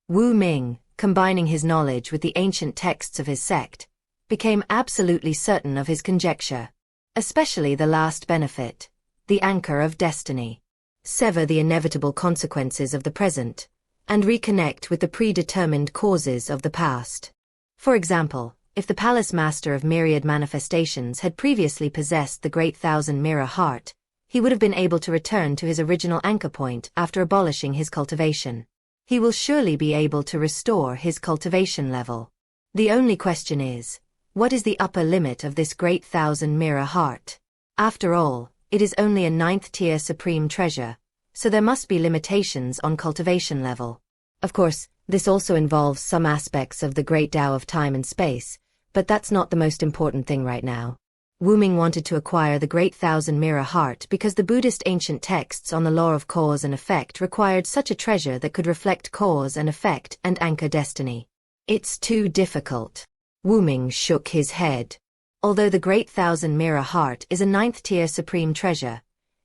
Wu Ming, combining his knowledge with the ancient texts of his sect, became absolutely certain of his conjecture. Especially the last benefit, the anchor of destiny. Sever the inevitable consequences of the present, and reconnect with the predetermined causes of the past. For example, if the palace master of myriad manifestations had previously possessed the Great Thousand Mirror Heart, he would have been able to return to his original anchor point after abolishing his cultivation. He will surely be able to restore his cultivation level. The only question is, what is the upper limit of this Great Thousand Mirror Heart? After all, it is only a 9th-tier supreme treasure, so there must be limitations on cultivation level. Of course, this also involves some aspects of the Great Tao of time and space, but that's not the most important thing right now. Wu Ming wanted to acquire the Great Thousand Mirror Heart because the Buddhist ancient texts on the law of cause and effect required such a treasure that could reflect cause and effect and anchor destiny. It's too difficult. Wu Ming shook his head. Although the Great Thousand Mirror Heart is a 9th-tier supreme treasure,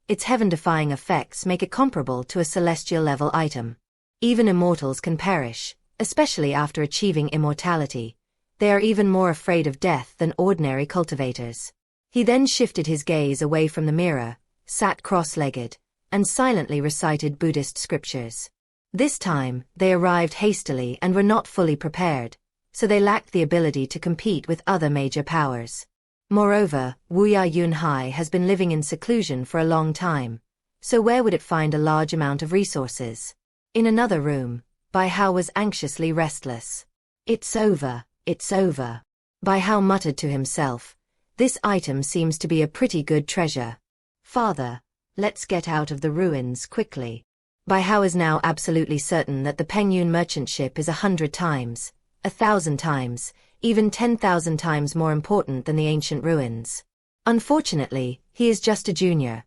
its heaven-defying effects make it comparable to a celestial-level item. Even immortals can perish, especially after achieving immortality. They are even more afraid of death than ordinary cultivators. He then shifted his gaze away from the mirror, sat cross-legged, and silently recited Buddhist scriptures. This time, they arrived hastily and were not fully prepared, so they lacked the ability to compete with other major powers. Moreover, Wuya Yunhai has been living in seclusion for a long time, so where would it find a large amount of resources? In another room, Bai Hao was anxiously restless. It's over, it's over. Bai Hao muttered to himself, this item seems to be a pretty good treasure. Father, let's get out of the ruins quickly. Bai Hao is now absolutely certain that the Pengyun merchant ship is 100 times, 1,000 times, even 10,000 times more important than the ancient ruins. Unfortunately, he is just a junior.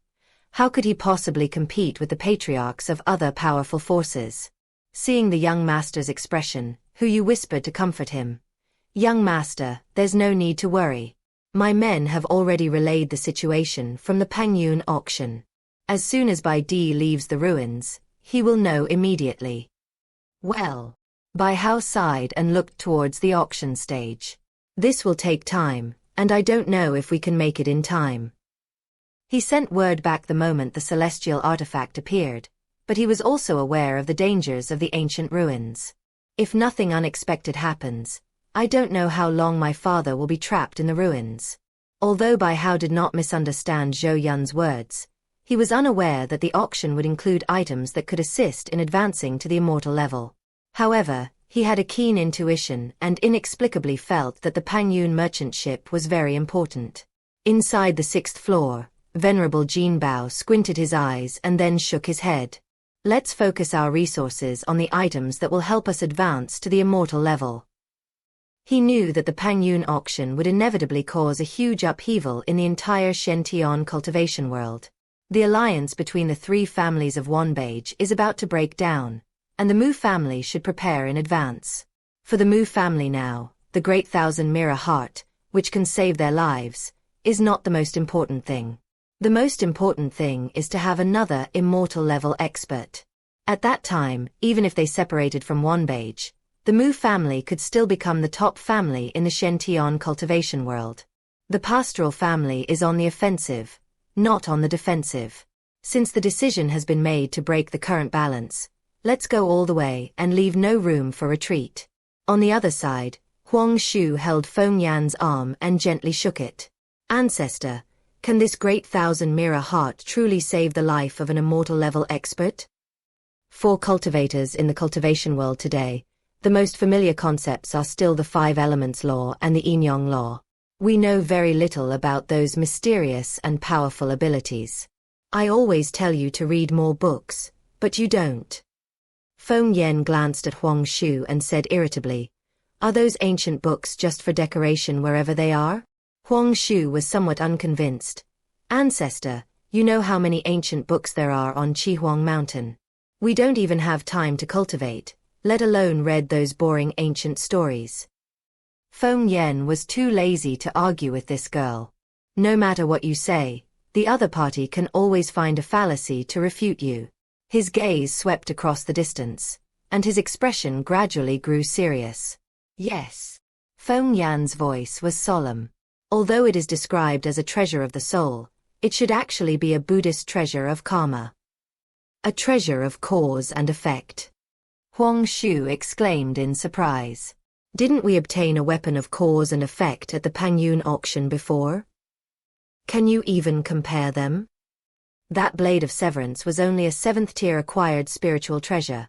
How could he possibly compete with the patriarchs of other powerful forces? Seeing the young master's expression, Hu Yu whispered to comfort him. Young master, there's no need to worry. My men have already relayed the situation from the Pengyun auction. As soon as Bai Di leaves the ruins, he will know immediately. Well. Bai Hao sighed and looked towards the auction stage. This will take time, and I don't know if we can make it in time. He sent word back the moment the celestial artifact appeared, but he was also aware of the dangers of the ancient ruins. If nothing unexpected happens, I don't know how long my father will be trapped in the ruins. Although Bai Hao did not misunderstand Zhou Yun's words, he was unaware that the auction would include items that could assist in advancing to the immortal level. However, he had a keen intuition and inexplicably felt that the Pengyun merchant ship was very important. Inside the 6th floor, Venerable Jinbao squinted his eyes and then shook his head. Let's focus our resources on the items that will help us advance to the immortal level. He knew that the Pengyun auction would inevitably cause a huge upheaval in the entire Shen cultivation world. The alliance between the three families of Wanbage is about to break down, and the Mu family should prepare in advance. For the Mu family now, the Great Thousand Mirror Heart, which can save their lives, is not the most important thing. The most important thing is to have another immortal level expert. At that time, even if they separated from Wanbage, the Mu family could still become the top family in the Shen cultivation world. The pastoral family is on the offensive, not on the defensive. Since the decision has been made to break the current balance, let's go all the way and leave no room for retreat. On the other side, Huang Shu held Feng Yan's arm and gently shook it. Ancestor, can this Great Thousand Mirror Heart truly save the life of an immortal level expert? For cultivators in the cultivation world today, the most familiar concepts are still the 5 elements law and the yin yang law. We know very little about those mysterious and powerful abilities. I always tell you to read more books, but you don't. Feng Yan glanced at Huang Shu and said irritably, are those ancient books just for decoration wherever they are? Huang Shu was somewhat unconvinced. Ancestor, you know how many ancient books there are on Qihuang Mountain. We don't even have time to cultivate, let alone read those boring ancient stories. Feng Yan was too lazy to argue with this girl. No matter what you say, the other party can always find a fallacy to refute you. His gaze swept across the distance, and his expression gradually grew serious. Yes. Feng Yan's voice was solemn. Although it is described as a treasure of the soul, it should actually be a Buddhist treasure of karma. A treasure of cause and effect. Huang Shu exclaimed in surprise. Didn't we obtain a weapon of cause and effect at the Pengyun auction before? Can you even compare them? That blade of severance was only a 7th tier acquired spiritual treasure,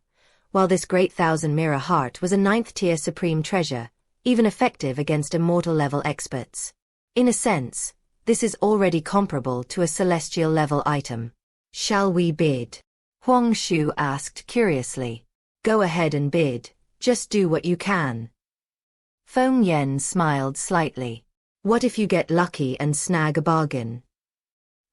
while this Great Thousand Mirror Heart was a 9th tier supreme treasure, even effective against immortal level experts. In a sense, this is already comparable to a celestial level item. Shall we bid? Huang Shu asked curiously. Go ahead and bid, just do what you can. Feng Yan smiled slightly. What if you get lucky and snag a bargain?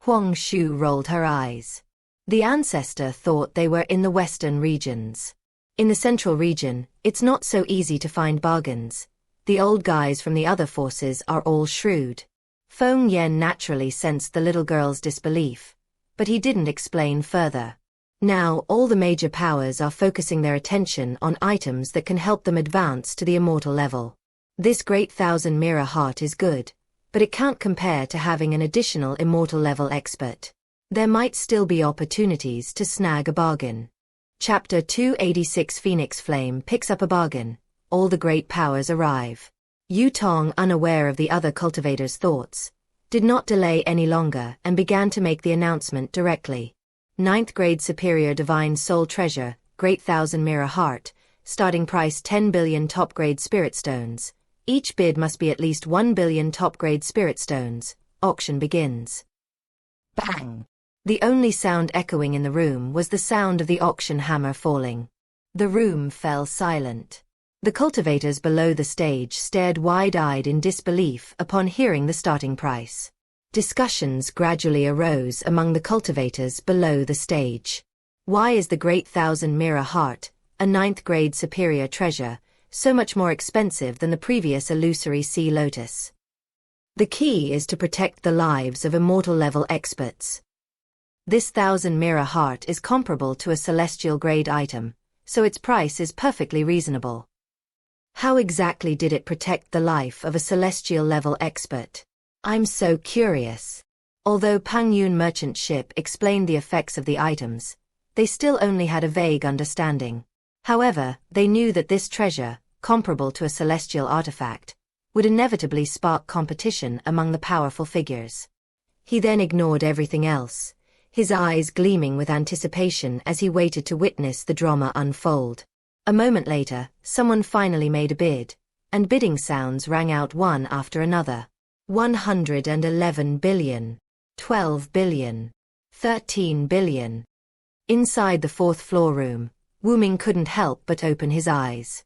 Huang Shu rolled her eyes. The ancestor thought they were in the western regions. In the central region, it's not so easy to find bargains. The old guys from the other forces are all shrewd. Feng Yan naturally sensed the little girl's disbelief, but he didn't explain further. Now all the major powers are focusing their attention on items that can help them advance to the immortal level. This Great Thousand Mirror Heart is good, but it can't compare to having an additional immortal level expert. There might still be opportunities to snag a bargain. Chapter 286 Phoenix Flame picks up a bargain. All the great powers arrive. Yu Tong, unaware of the other cultivators' thoughts, did not delay any longer and began to make the announcement directly. 9th grade Superior Divine Soul Treasure, Great Thousand Mirror Heart, starting price 10 billion top-grade Spirit Stones. Each bid must be at least 1 billion top-grade Spirit Stones. Auction begins. Bang! The only sound echoing in the room was the sound of the auction hammer falling. The room fell silent. The cultivators below the stage stared wide-eyed in disbelief upon hearing the starting price. Discussions gradually arose among the cultivators below the stage. Why is the Great Thousand Mirror Heart, a 9th grade superior treasure, so much more expensive than the previous illusory sea lotus? The key is to protect the lives of immortal-level experts. This Thousand Mirror Heart is comparable to a celestial-grade item, so its price is perfectly reasonable. How exactly did it protect the life of a celestial-level expert? I'm so curious. Although Pengyun merchant ship explained the effects of the items, they still only had a vague understanding. However, they knew that this treasure, comparable to a celestial artifact, would inevitably spark competition among the powerful figures. He then ignored everything else, his eyes gleaming with anticipation as he waited to witness the drama unfold. A moment later, someone finally made a bid, and bidding sounds rang out one after another. 111 billion, 12 billion, 13 billion. Inside the 4th floor room, Wu Ming couldn't help but open his eyes.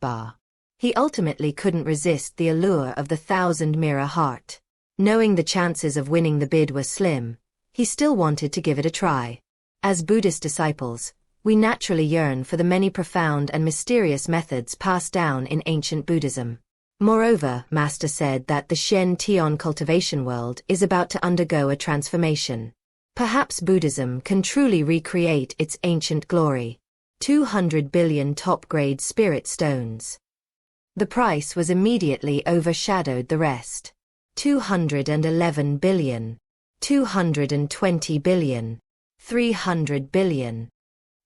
Bar. He ultimately couldn't resist the allure of the Thousand Mirror Heart. Knowing the chances of winning the bid were slim, he still wanted to give it a try. As Buddhist disciples, we naturally yearn for the many profound and mysterious methods passed down in ancient Buddhism. Moreover, Master said that the Shen Tian cultivation world is about to undergo a transformation. Perhaps Buddhism can truly recreate its ancient glory. 200 billion top-grade spirit stones. The price was immediately overshadowed the rest. 211 billion. 220 billion. 300 billion.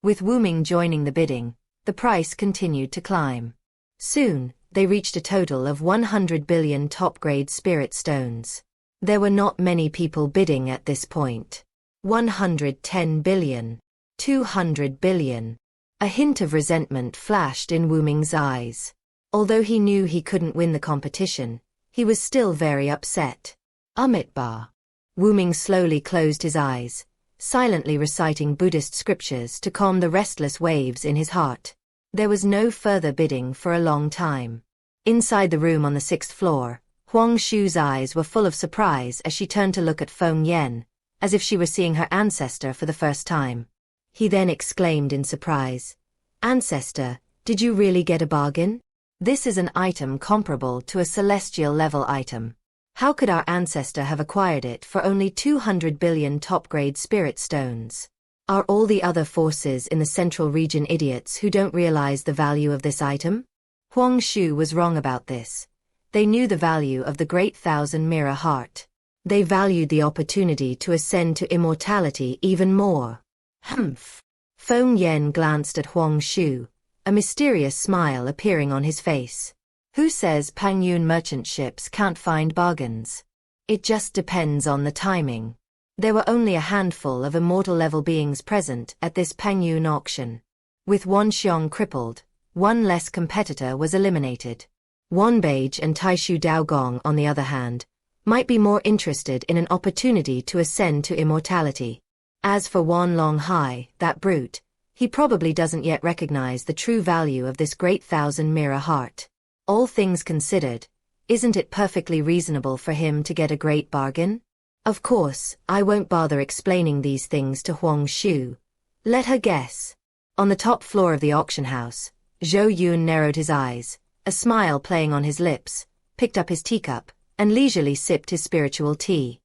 With Wu Ming joining the bidding, the price continued to climb. Soon, they reached a total of 100 billion top-grade spirit stones. There were not many people bidding at this point. 110 billion. 200 billion. A hint of resentment flashed in Wu Ming's eyes. Although he knew he couldn't win the competition, he was still very upset. Bar. Wu Ming slowly closed his eyes, silently reciting Buddhist scriptures to calm the restless waves in his heart. There was no further bidding for a long time. Inside the room on the 6th floor, Huang Shu's eyes were full of surprise as she turned to look at Feng Yan, as if she were seeing her ancestor for the first time. He then exclaimed in surprise, "Ancestor, did you really get a bargain? This is an item comparable to a celestial-level item. How could our ancestor have acquired it for only 200 billion top-grade spirit stones? Are all the other forces in the central region idiots who don't realize the value of this item?" Huang Shu was wrong about this. They knew the value of the Great Thousand Mirror Heart. They valued the opportunity to ascend to immortality even more. Humph. Feng Yan glanced at Huang Shu, a mysterious smile appearing on his face. Who says Pengyun merchant ships can't find bargains? It just depends on the timing. There were only a handful of immortal-level beings present at this Pengyun auction. With Wanxiong crippled, one less competitor was eliminated. Wanbeige and Taixu Daogong, on the other hand, might be more interested in an opportunity to ascend to immortality. As for Wan Longhai, that brute, he probably doesn't yet recognize the true value of this Great Thousand Mirror Heart. All things considered, isn't it perfectly reasonable for him to get a great bargain? Of course, I won't bother explaining these things to Huang Shu. Let her guess. On the top floor of the auction house, Zhou Yun narrowed his eyes, a smile playing on his lips, picked up his teacup, and leisurely sipped his spiritual tea.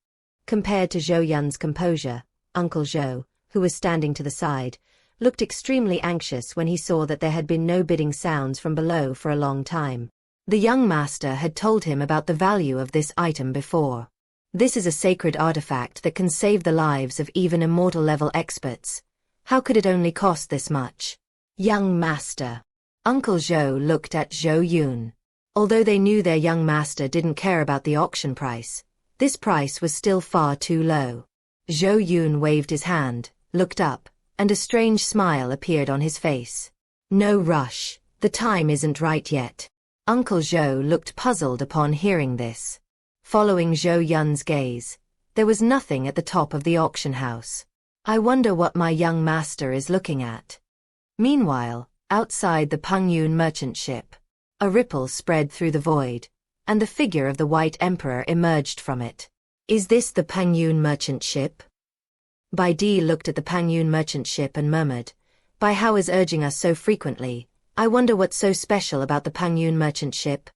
Compared to Zhou Yun's composure, Uncle Zhou, who was standing to the side, looked extremely anxious when he saw that there had been no bidding sounds from below for a long time. The young master had told him about the value of this item before. This is a sacred artifact that can save the lives of even immortal-level experts. How could it only cost this much? Young master. Uncle Zhou looked at Zhou Yun. Although they knew their young master didn't care about the auction price, this price was still far too low. Zhou Yun waved his hand, looked up, and a strange smile appeared on his face. No rush, the time isn't right yet. Uncle Zhou looked puzzled upon hearing this. Following Zhou Yun's gaze, there was nothing at the top of the auction house. I wonder what my young master is looking at. Meanwhile, outside the Pengyun merchant ship, a ripple spread through the void, and the figure of the White Emperor emerged from it. Is this the Pengyun merchant ship? Bai Di looked at the Pengyun merchant ship and murmured, Bai Hao is urging us so frequently, I wonder what's so special about the Pengyun merchant ship.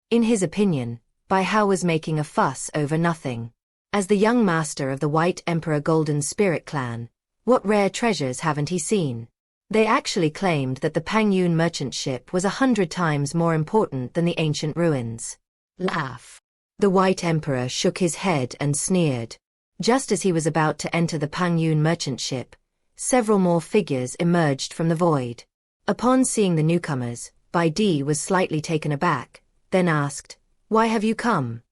In his opinion, Bai Hao was making a fuss over nothing. As the young master of the White Emperor Golden Spirit clan, what rare treasures haven't he seen? They actually claimed that the Pengyun merchant ship was 100 times more important than the ancient ruins. Laugh. The White Emperor shook his head and sneered. Just as he was about to enter the Pengyun merchant ship, several more figures emerged from the void. Upon seeing the newcomers, Bai Di was slightly taken aback, then asked, Why have you come?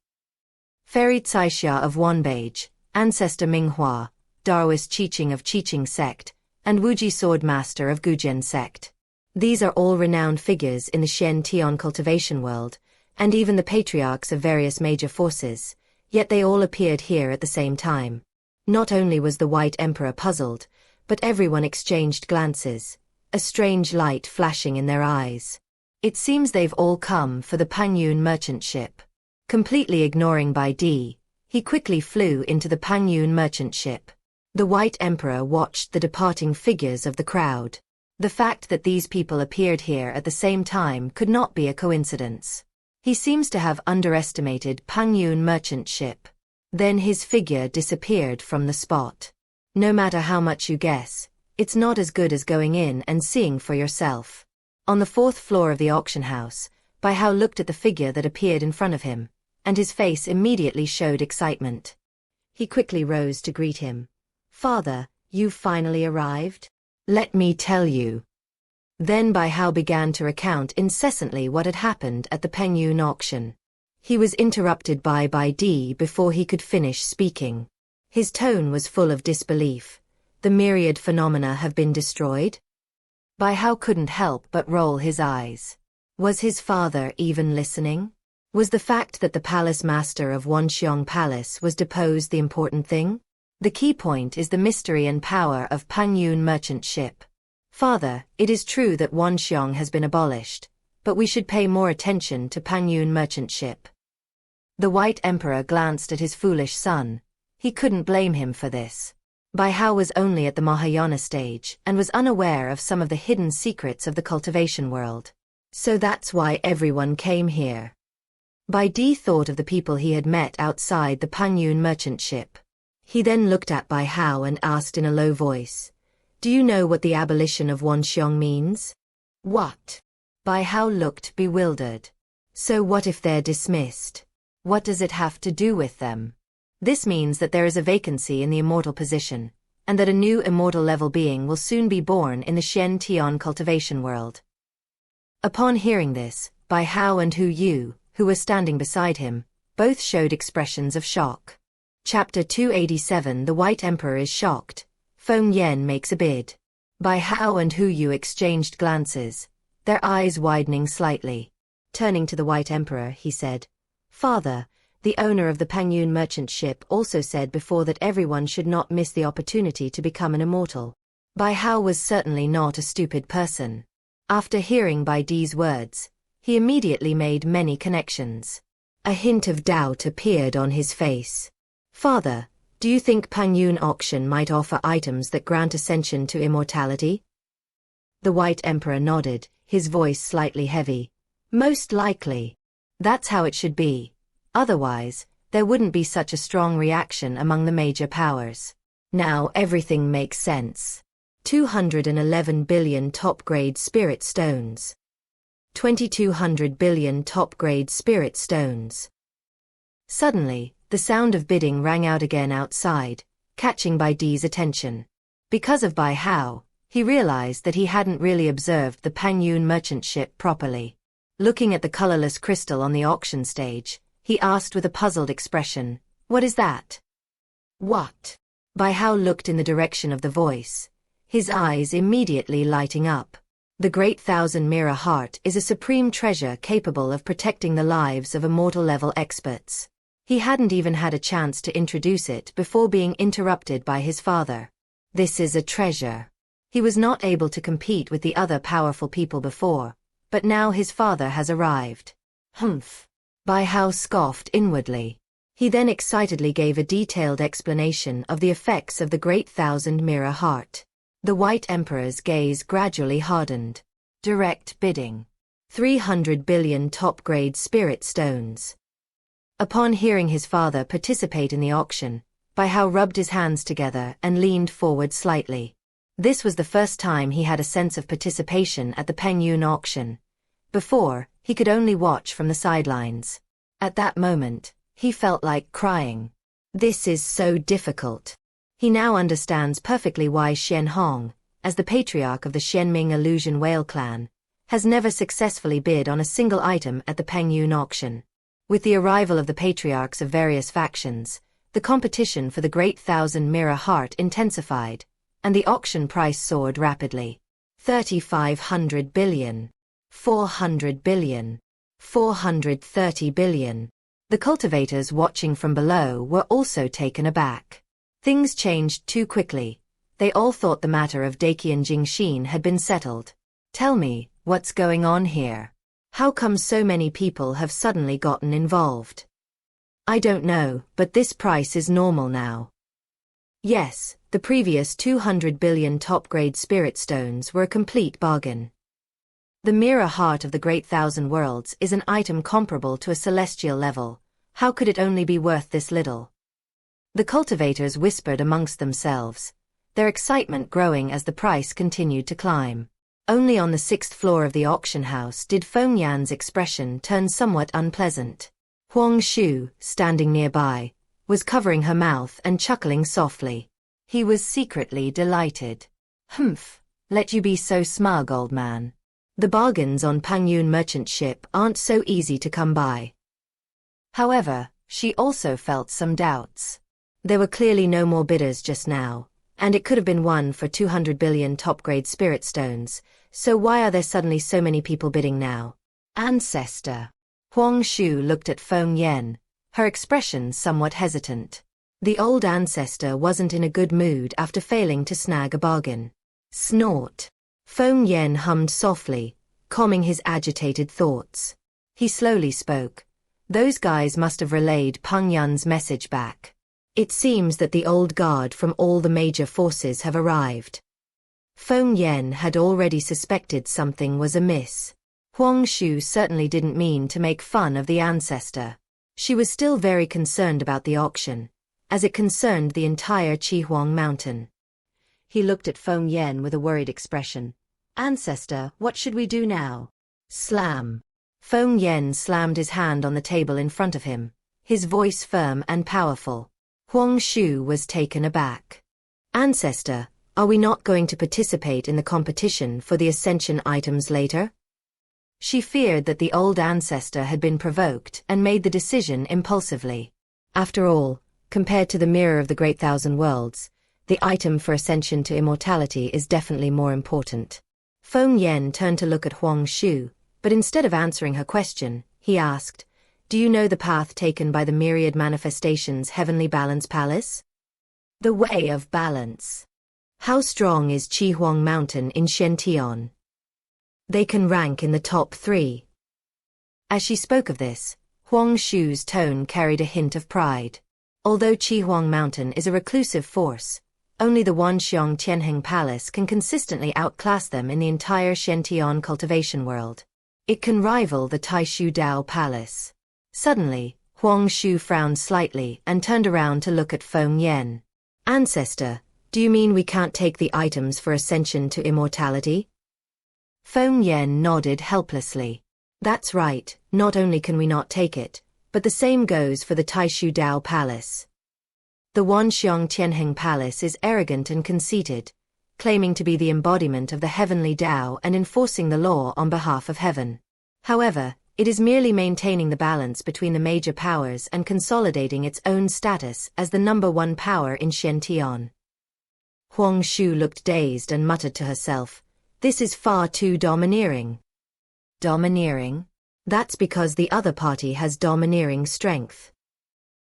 Fairy Taixu of Wanbage, Ancestor Minghua, Daoist Qiqing of Qiqing sect, and Wuji Sword Master of Gujian sect. These are all renowned figures in the Xian cultivation world, and even the patriarchs of various major forces, yet they all appeared here at the same time. Not only was the White Emperor puzzled, but everyone exchanged glances, a strange light flashing in their eyes. It seems they've all come for the Pengyun merchant ship. Completely ignoring Bai Di, he quickly flew into the Pengyun merchant ship. The White Emperor watched the departing figures of the crowd. The fact that these people appeared here at the same time could not be a coincidence. He seems to have underestimated Pengyun merchant ship. Then his figure disappeared from the spot. No matter how much you guess, it's not as good as going in and seeing for yourself. On the 4th floor of the auction house, Bai Hao looked at the figure that appeared in front of him, and his face immediately showed excitement. He quickly rose to greet him. Father, you've finally arrived? Let me tell you. Then Bai Hao began to recount incessantly what had happened at the Pengyun auction. He was interrupted by Bai Di before he could finish speaking. His tone was full of disbelief. The myriad phenomena have been destroyed? Bai Hao couldn't help but roll his eyes. Was his father even listening? Was the fact that the palace master of Wanxiong Palace was deposed the important thing? The key point is the mystery and power of Pengyun merchant ship. Father, it is true that Wanxiong has been abolished, but we should pay more attention to Pengyun merchant ship. The White Emperor glanced at his foolish son. He couldn't blame him for this. Bai Hao was only at the Mahayana stage and was unaware of some of the hidden secrets of the cultivation world. So that's why everyone came here. Bai Di thought of the people he had met outside the Pengyun merchant ship. He then looked at Bai Hao and asked in a low voice, Do you know what the abolition of Wanxiong means? What? Bai Hao looked bewildered. So what if they're dismissed? What does it have to do with them? This means that there is a vacancy in the immortal position, and that a new immortal level being will soon be born in the Xian cultivation world. Upon hearing this, Bai Hao and Hu Yu, who were standing beside him, both showed expressions of shock. Chapter 287 The White Emperor is shocked. Feng Yan makes a bid. Bai Hao and Hu Yu exchanged glances, their eyes widening slightly. Turning to the White Emperor, he said, Father, the owner of the Pengyun merchant ship also said before that everyone should not miss the opportunity to become an immortal. Bai Hao was certainly not a stupid person. After hearing Bai Di's words, he immediately made many connections. A hint of doubt appeared on his face. Father, do you think Pengyun auction might offer items that grant ascension to immortality? The White Emperor nodded, his voice slightly heavy. Most likely. That's how it should be. Otherwise, there wouldn't be such a strong reaction among the major powers. Now everything makes sense. 211 billion top-grade spirit stones. 2200 billion top-grade spirit stones. Suddenly, The sound of bidding rang out again outside, catching Bai Di's attention. Because of Bai Hao, he realized that he hadn't really observed the Pengyun merchant ship properly. Looking at the colorless crystal on the auction stage, he asked with a puzzled expression, "What is that?" "What?" Bai Hao looked in the direction of the voice, his eyes immediately lighting up. The Great Thousand Mirror Heart is a supreme treasure capable of protecting the lives of immortal-level experts. He hadn't even had a chance to introduce it before being interrupted by his father. This is a treasure. He was not able to compete with the other powerful people before, but now his father has arrived. Humph. Bai Hao scoffed inwardly. He then excitedly gave a detailed explanation of the effects of the Great Thousand Mirror Heart. The White Emperor's gaze gradually hardened. Direct bidding. 300 billion top-grade spirit stones. Upon hearing his father participate in the auction, Bai Hao rubbed his hands together and leaned forward slightly. This was the first time he had a sense of participation at the Pengyun auction. Before, he could only watch from the sidelines. At that moment, he felt like crying. This is so difficult. He now understands perfectly why Xian Hong, as the patriarch of the Xianming Illusion Whale clan, has never successfully bid on a single item at the Pengyun auction. With the arrival of the patriarchs of various factions, the competition for the Great Thousand Mirror Heart intensified, and the auction price soared rapidly. 3,500 billion. 400 billion. 430 billion. The cultivators watching from below were also taken aback. Things changed too quickly. They all thought the matter of Daqian Jingxin had been settled. Tell me, what's going on here? How come so many people have suddenly gotten involved? I don't know, but this price is normal now. Yes, the previous 200 billion top-grade spirit stones were a complete bargain. The Mirror Heart of the Great Thousand Worlds is an item comparable to a celestial level. How could it only be worth this little? The cultivators whispered amongst themselves, their excitement growing as the price continued to climb. Only on the 6th floor of the auction house did Feng Yan's expression turn somewhat unpleasant. Huang Shu, standing nearby, was covering her mouth and chuckling softly. He was secretly delighted. Humph, let you be so smug, old man. The bargains on Pengyun merchant ship aren't so easy to come by. However, she also felt some doubts. There were clearly no more bidders just now, and it could have been one for 200 billion top-grade spirit stones, so why are there suddenly so many people bidding now? Ancestor. Huang Shu looked at Feng Yan, her expression somewhat hesitant. The old ancestor wasn't in a good mood after failing to snag a bargain. Snort. Feng Yan hummed softly, calming his agitated thoughts. He slowly spoke. Those guys must have relayed Peng Yun's message back. It seems that the old guard from all the major forces have arrived. Feng Yan had already suspected something was amiss. Huang Shu certainly didn't mean to make fun of the ancestor. She was still very concerned about the auction, as it concerned the entire Qihuang mountain. He looked at Feng Yan with a worried expression. Ancestor, what should we do now? Slam. Feng Yan slammed his hand on the table in front of him, his voice firm and powerful. Huang Shu was taken aback. Ancestor, are we not going to participate in the competition for the ascension items later? She feared that the old ancestor had been provoked and made the decision impulsively. After all, compared to the Mirror of the Great Thousand Worlds, the item for ascension to immortality is definitely more important. Feng Yan turned to look at Huang Shu, but instead of answering her question, he asked, do you know the path taken by the myriad manifestations' heavenly balance palace? The way of balance. How strong is Qihuang Mountain in Shention? They can rank in the top 3. As she spoke of this, Huang Shu's tone carried a hint of pride. Although Qihuang Mountain is a reclusive force, only the Wanxiong Tianheng Palace can consistently outclass them in the entire Shention cultivation world. It can rival the Taixu Dao Palace. Suddenly, Huang Shu frowned slightly and turned around to look at Feng Yan. Ancestor, do you mean we can't take the items for ascension to immortality? Feng Yan nodded helplessly. That's right, not only can we not take it, but the same goes for the Taixu Dao Palace. The Wanxiang Tianheng Palace is arrogant and conceited, claiming to be the embodiment of the heavenly Tao and enforcing the law on behalf of heaven. However, it is merely maintaining the balance between the major powers and consolidating its own status as the number one power in Xiantian. Huang Shu looked dazed and muttered to herself, "This is far too domineering." Domineering? That's because the other party has domineering strength.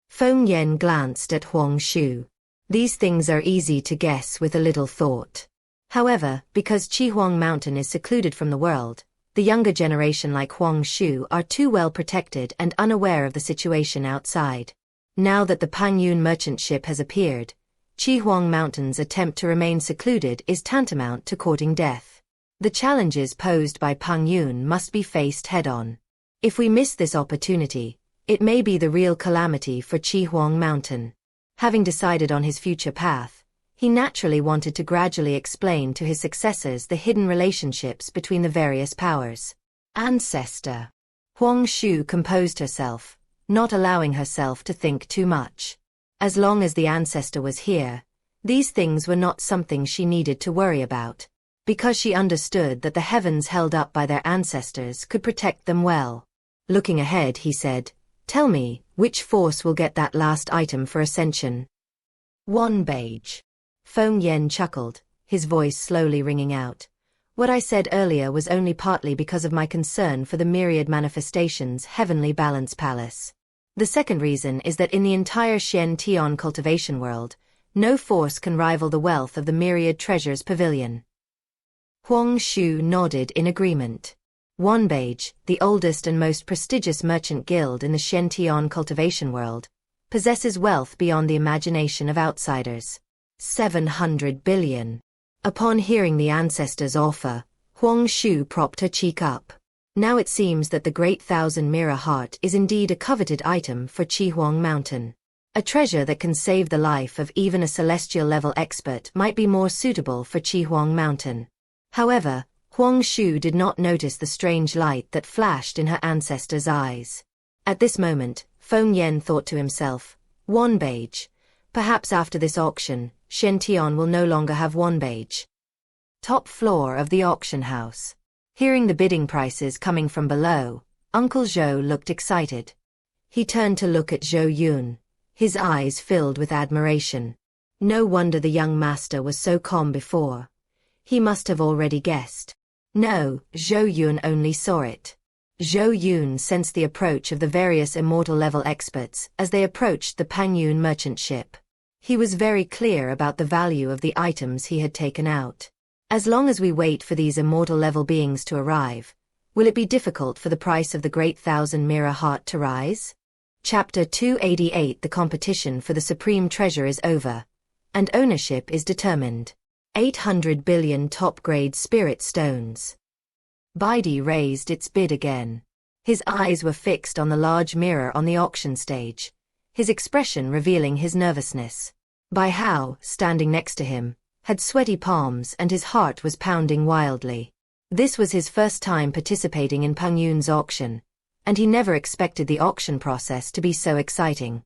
Feng Yan glanced at Huang Shu. These things are easy to guess with a little thought. However, because Qihuang Mountain is secluded from the world, the younger generation like Huang Shu are too well protected and unaware of the situation outside. Now that the Pengyun merchant ship has appeared, Qihuang Mountain's attempt to remain secluded is tantamount to courting death. The challenges posed by Pengyun must be faced head-on. If we miss this opportunity, it may be the real calamity for Qihuang Mountain. Having decided on his future path, he naturally wanted to gradually explain to his successors the hidden relationships between the various powers. Ancestor. Huang Shu composed herself, not allowing herself to think too much. As long as the ancestor was here, these things were not something she needed to worry about, because she understood that the heavens held up by their ancestors could protect them well. Looking ahead, he said, "Tell me, which force will get that last item for ascension?" One beige. Feng Yan chuckled, his voice slowly ringing out. "What I said earlier was only partly because of my concern for the myriad manifestations Heavenly Balance Palace. The second reason is that in the entire Xiantian cultivation world, no force can rival the wealth of the myriad treasures pavilion." Huang Shu nodded in agreement. Wanbeige, the oldest and most prestigious merchant guild in the Xiantian cultivation world, possesses wealth beyond the imagination of outsiders. 700 billion. Upon hearing the ancestors' offer, Huang Shu propped her cheek up. Now it seems that the Great Thousand Mirror Heart is indeed a coveted item for Qihuang Mountain. A treasure that can save the life of even a celestial-level expert might be more suitable for Qihuang Mountain. However, Huang Shu did not notice the strange light that flashed in her ancestor's eyes. At this moment, Feng Yan thought to himself, "Wanbeige. Perhaps after this auction, Xiantian will no longer have Wanbeige." Top floor of the auction house. Hearing the bidding prices coming from below, Uncle Zhou looked excited. He turned to look at Zhou Yun, his eyes filled with admiration. No wonder the young master was so calm before. He must have already guessed. No, Zhou Yun only saw it. Zhou Yun sensed the approach of the various immortal-level experts as they approached the Pengyun merchant ship. He was very clear about the value of the items he had taken out. As long as we wait for these immortal-level beings to arrive, will it be difficult for the price of the Great Thousand Mirror Heart to rise? Chapter 288. The competition for the Supreme Treasure is over, and ownership is determined. 800 billion top-grade spirit stones. Baidi raised its bid again. His eyes were fixed on the large mirror on the auction stage, his expression revealing his nervousness. Bai Hao, standing next to him, had sweaty palms and his heart was pounding wildly. This was his first time participating in Pengyun's auction, and he never expected the auction process to be so exciting.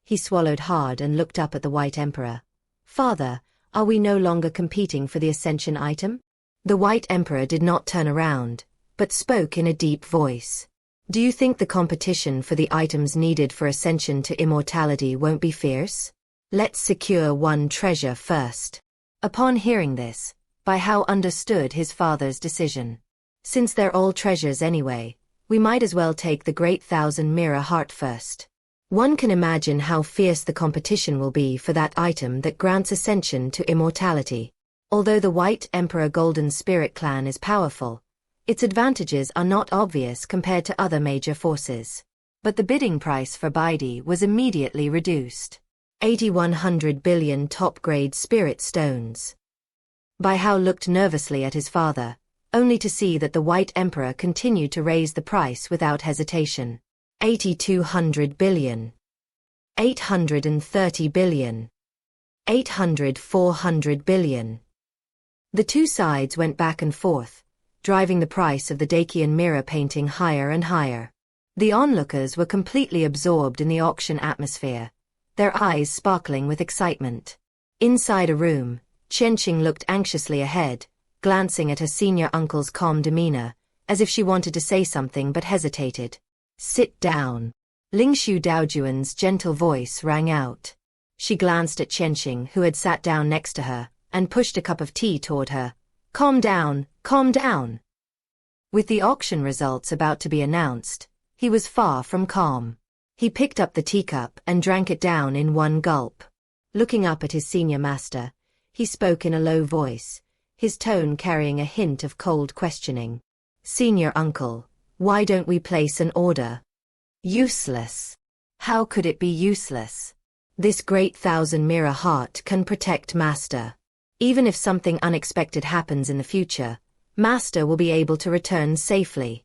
He swallowed hard and looked up at the White Emperor. "Father, are we no longer competing for the ascension item?" The White Emperor did not turn around, but spoke in a deep voice. "Do you think the competition for the items needed for ascension to immortality won't be fierce? Let's secure one treasure first." Upon hearing this, Bai Hao understood his father's decision. "Since they're all treasures anyway, we might as well take the Great Thousand Mirror Heart first. One can imagine how fierce the competition will be for that item that grants ascension to immortality. Although the White Emperor Golden Spirit clan is powerful, its advantages are not obvious compared to other major forces." But the bidding price for Baidi was immediately reduced. 8,100 billion top-grade spirit stones. Bai Hao looked nervously at his father, only to see that the White Emperor continued to raise the price without hesitation. 8,200 billion. 830 billion. 400 billion. The two sides went back and forth, driving the price of the Dakian mirror painting higher and higher. The onlookers were completely absorbed in the auction atmosphere, their eyes sparkling with excitement. Inside a room, Qianqing looked anxiously ahead, glancing at her senior uncle's calm demeanor, as if she wanted to say something but hesitated. "Sit down." Lingshu Daojuan's gentle voice rang out. She glanced at Qianqing, who had sat down next to her, and pushed a cup of tea toward her. "Calm down, calm down." With the auction results about to be announced, he was far from calm. He picked up the teacup and drank it down in one gulp. Looking up at his senior master, he spoke in a low voice, his tone carrying a hint of cold questioning. "Senior uncle, why don't we place an order?" "Useless." "How could it be useless? This great thousand-mirror heart can protect Master. Even if something unexpected happens in the future, Master will be able to return safely."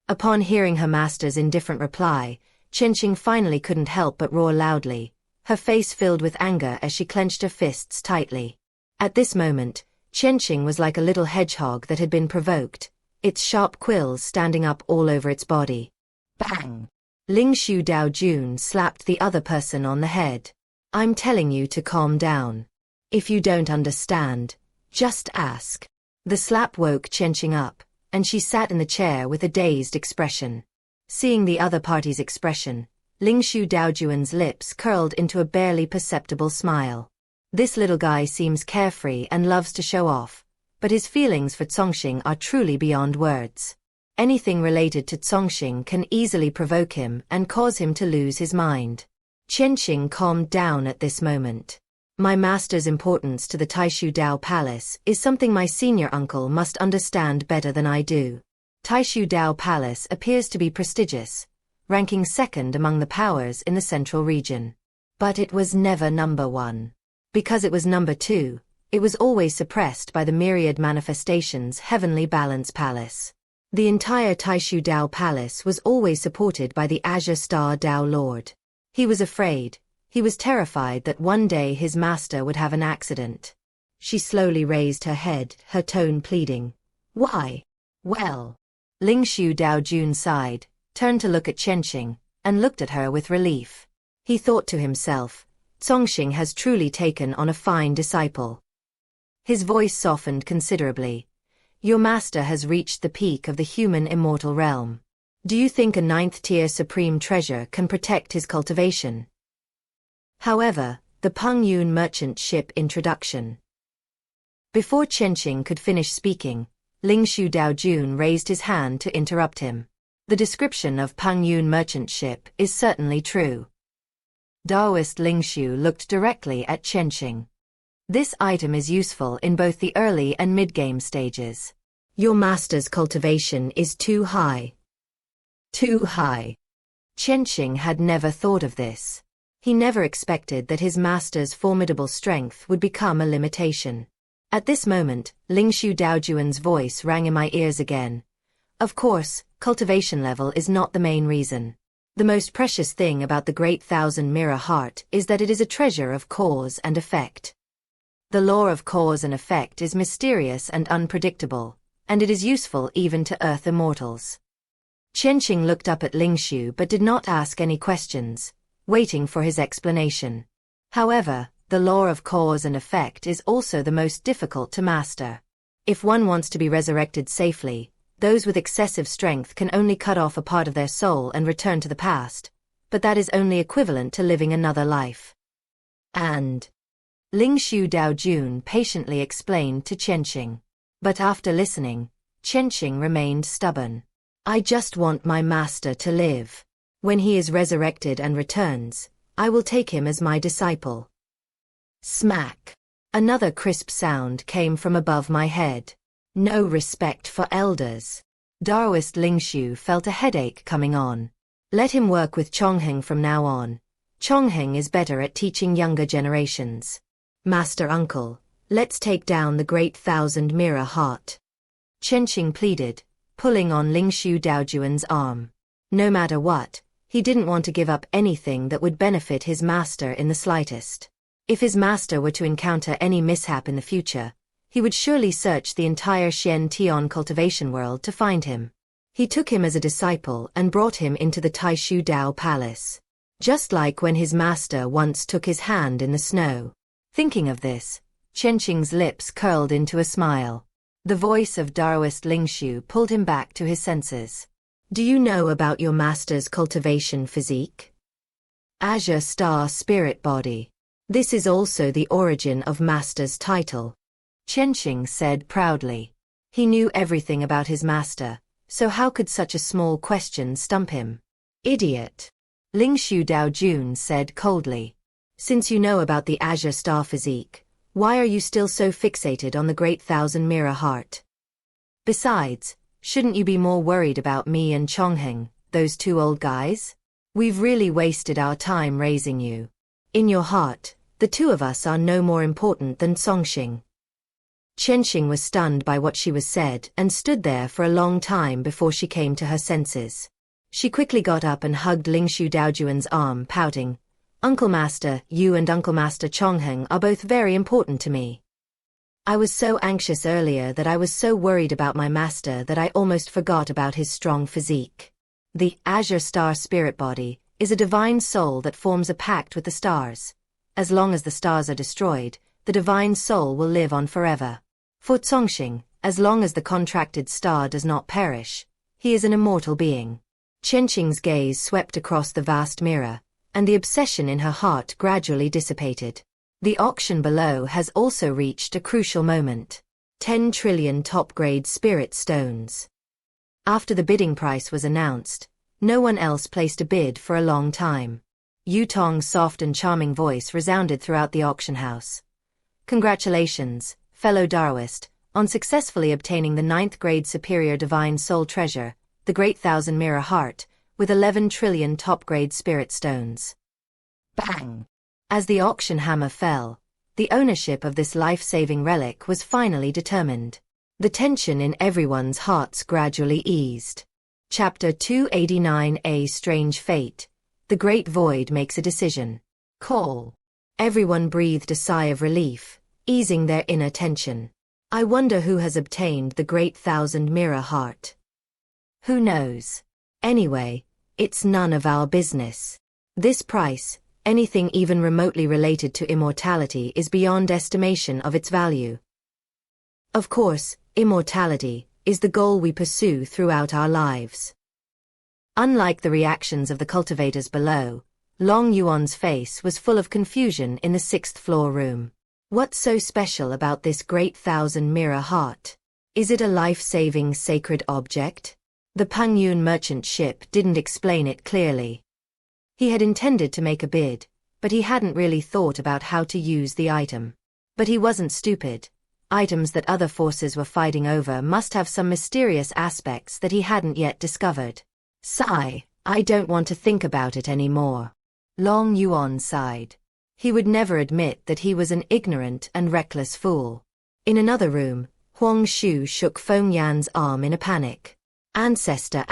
Upon hearing her master's indifferent reply, Qianqing finally couldn't help but roar loudly, her face filled with anger as she clenched her fists tightly. At this moment, Qianqing was like a little hedgehog that had been provoked, its sharp quills standing up all over its body. Bang! Lingshu Daojun slapped the other person on the head. "I'm telling you to calm down. If you don't understand, just ask." The slap woke Qianqing up, and she sat in the chair with a dazed expression. Seeing the other party's expression, Lingshu Daojuan's lips curled into a barely perceptible smile. This little guy seems carefree and loves to show off, but his feelings for Congxing are truly beyond words. Anything related to Congxing can easily provoke him and cause him to lose his mind. Qianqing calmed down at this moment. "My master's importance to the Taixu Dao Palace is something my senior uncle must understand better than I do. Taixu Dao Palace appears to be prestigious, ranking second among the powers in the central region. But it was never number one. Because it was number two, it was always suppressed by the myriad manifestations Heavenly Balance Palace. The entire Taixu Dao Palace was always supported by the Azure Star Dao Lord. He was afraid, he was terrified that one day his master would have an accident." She slowly raised her head, her tone pleading. "Why?" "Well." Lingshu Daojun sighed, turned to look at Qianqing, and looked at her with relief. He thought to himself, Congxing has truly taken on a fine disciple. His voice softened considerably. "Your master has reached the peak of the human immortal realm. Do you think a 9th-tier supreme treasure can protect his cultivation?" However, the Pengyun merchant ship introduction. Before Qianqing could finish speaking, Lingshu Daojun raised his hand to interrupt him. The description of Pengyun merchant ship is certainly true. Daoist Lingshu looked directly at Qianqing. "This item is useful in both the early and mid-game stages. Your master's cultivation is too high." Too high. Qianqing had never thought of this. He never expected that his master's formidable strength would become a limitation. At this moment, Lingshu Daojuan's voice rang in my ears again. "Of course, cultivation level is not the main reason. The most precious thing about the Great Thousand Mirror Heart is that it is a treasure of cause and effect. The law of cause and effect is mysterious and unpredictable, and it is useful even to Earth immortals." Qianqing looked up at Lingshu but did not ask any questions, waiting for his explanation. However, the law of cause and effect is also the most difficult to master. If one wants to be resurrected safely, those with excessive strength can only cut off a part of their soul and return to the past, but that is only equivalent to living another life. And Lingshu Daojun patiently explained to Qianqing. But after listening, Qianqing remained stubborn. "I just want my master to live. When he is resurrected and returns, I will take him as my disciple." Smack! Another crisp sound came from above my head. No respect for elders. Daoist Lingshu felt a headache coming on. Let him work with Congxing from now on. Congxing is better at teaching younger generations. "Master uncle, let's take down the Great Thousand Mirror Heart," Qianqing pleaded, pulling on Lingshu Daojuan's arm. No matter what, he didn't want to give up anything that would benefit his master in the slightest. If his master were to encounter any mishap in the future, he would surely search the entire Xian Tian cultivation world to find him. He took him as a disciple and brought him into the Taixu Dao Palace. Just like when his master once took his hand in the snow. Thinking of this, Qianqing's lips curled into a smile. The voice of Daoist Lingshu pulled him back to his senses. Do you know about your master's cultivation physique? Azure Star Spirit Body. This is also the origin of master's title. Qianqing said proudly. He knew everything about his master, so how could such a small question stump him? Idiot. Lingshu Daojun said coldly. Since you know about the Azure Star physique, why are you still so fixated on the Great Thousand Mirror Heart? Besides, shouldn't you be more worried about me and Chongheng, those two old guys? We've really wasted our time raising you. In your heart, the two of us are no more important than Songxing. Qianqing was stunned by what she was said and stood there for a long time before she came to her senses. She quickly got up and hugged Lingshu Daojuan's arm, pouting. Uncle Master, you and Uncle Master Chongheng are both very important to me. I was so anxious earlier that I was so worried about my master that I almost forgot about his strong physique. The Azure Star Spirit Body is a divine soul that forms a pact with the stars. As long as the stars are destroyed, the divine soul will live on forever. For Songxing, as long as the contracted star does not perish, he is an immortal being. Qianqing's gaze swept across the vast mirror, and the obsession in her heart gradually dissipated. The auction below has also reached a crucial moment. 10 trillion top-grade spirit stones. After the bidding price was announced, no one else placed a bid for a long time. Yu Tong's soft and charming voice resounded throughout the auction house. Congratulations, fellow Daoist, on successfully obtaining the 9th grade superior divine soul treasure, the Great Thousand Mirror Heart, with 11 trillion top-grade spirit stones. Bang! As the auction hammer fell, the ownership of this life-saving relic was finally determined. The tension in everyone's hearts gradually eased. Chapter 289, A Strange Fate. The Great Void makes a decision. Call. Everyone breathed a sigh of relief, easing their inner tension. I wonder who has obtained the Great Thousand Mirror Heart. Who knows? Anyway, it's none of our business. This price, anything even remotely related to immortality, is beyond estimation of its value. Of course, immortality is the goal we pursue throughout our lives. Unlike the reactions of the cultivators below, Long Yuan's face was full of confusion in the 6th floor room. What's so special about this Great Thousand Mirror Heart? Is it a life-saving sacred object? The Pengyun merchant ship didn't explain it clearly. He had intended to make a bid, but he hadn't really thought about how to use the item. But he wasn't stupid. Items that other forces were fighting over must have some mysterious aspects that he hadn't yet discovered. Sigh, I don't want to think about it anymore. Long Yuan sighed. He would never admit that he was an ignorant and reckless fool. In another room, Huang Shu shook Feng Yan's arm in a panic. Ancestor,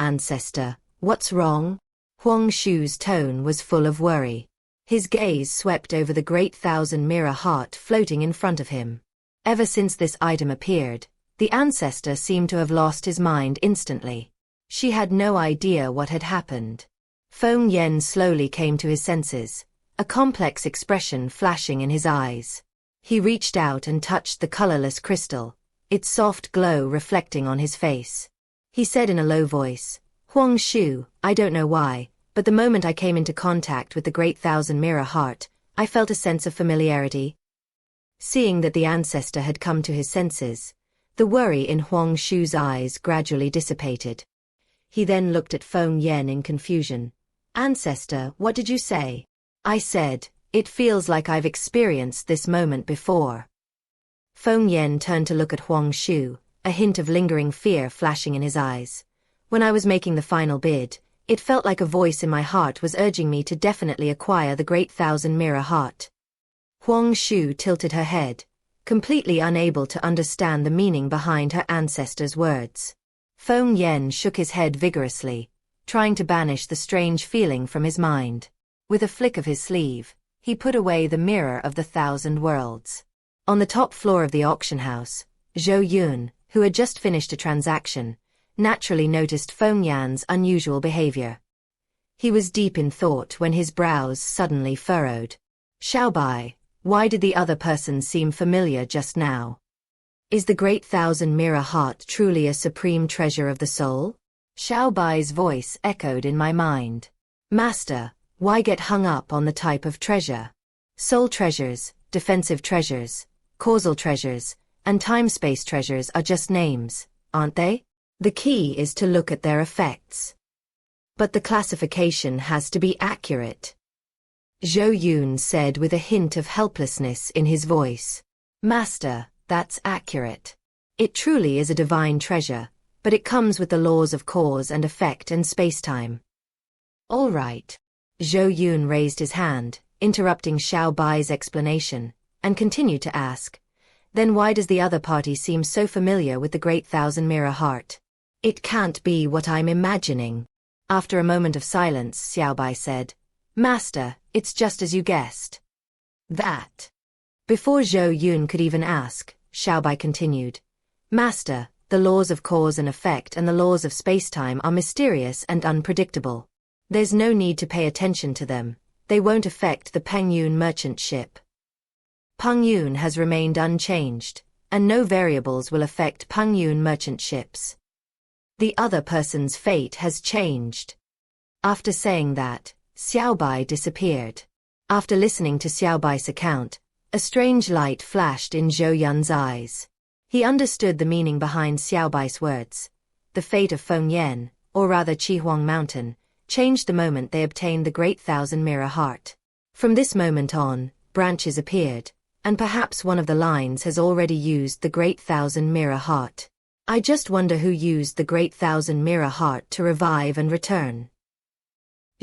what's wrong? Huang Shu's tone was full of worry. His gaze swept over the Great Thousand Mirror Heart floating in front of him. Ever since this item appeared, the ancestor seemed to have lost his mind instantly. She had no idea what had happened. Feng Yan slowly came to his senses, a complex expression flashing in his eyes. He reached out and touched the colorless crystal, its soft glow reflecting on his face. He said in a low voice, Huang Shu, I don't know why, but the moment I came into contact with the Great Thousand Mirror Heart, I felt a sense of familiarity. Seeing that the ancestor had come to his senses, the worry in Huang Shu's eyes gradually dissipated. He then looked at Feng Yan in confusion. Ancestor, what did you say? I said, it feels like I've experienced this moment before. Feng Yan turned to look at Huang Shu, a hint of lingering fear flashing in his eyes. When I was making the final bid, it felt like a voice in my heart was urging me to definitely acquire the Great Thousand Mirror Heart. Huang Shu tilted her head, completely unable to understand the meaning behind her ancestor's words. Feng Yan shook his head vigorously, trying to banish the strange feeling from his mind. With a flick of his sleeve, he put away the Mirror of the Thousand Worlds. On the top floor of the auction house, Zhou Yun, who had just finished a transaction, naturally noticed Fengyan's unusual behavior. He was deep in thought when his brows suddenly furrowed. Xiaobai, why did the other person seem familiar just now? Is the Great Thousand Mirror Heart truly a supreme treasure of the soul? Xiaobai's voice echoed in my mind. Master, why get hung up on the type of treasure? Soul treasures, defensive treasures, causal treasures, and time-space treasures are just names, aren't they? The key is to look at their effects. But the classification has to be accurate. Zhou Yun said with a hint of helplessness in his voice. Master, that's accurate. It truly is a divine treasure, but it comes with the laws of cause and effect and space-time. All right. Zhou Yun raised his hand, interrupting Xiaobai's explanation, and continued to ask, then why does the other party seem so familiar with the Great Thousand Mirror Heart? It can't be what I'm imagining. After a moment of silence, Xiaobai said, Master, it's just as you guessed. That. Before Zhou Yun could even ask, Xiaobai continued, Master, the laws of cause and effect and the laws of space-time are mysterious and unpredictable. There's no need to pay attention to them. They won't affect the Pengyun merchant ship. Pengyun has remained unchanged, and no variables will affect Pengyun merchant ships. The other person's fate has changed. After saying that, Xiaobai disappeared. After listening to Xiaobai's account, a strange light flashed in Zhou Yun's eyes. He understood the meaning behind Xiaobai's words. The fate of Fengyan, or rather Qihuang Mountain, changed the moment they obtained the Great Thousand Mirror Heart. From this moment on, branches appeared, and perhaps one of the lines has already used the Great Thousand Mirror Heart. I just wonder who used the Great Thousand Mirror Heart to revive and return.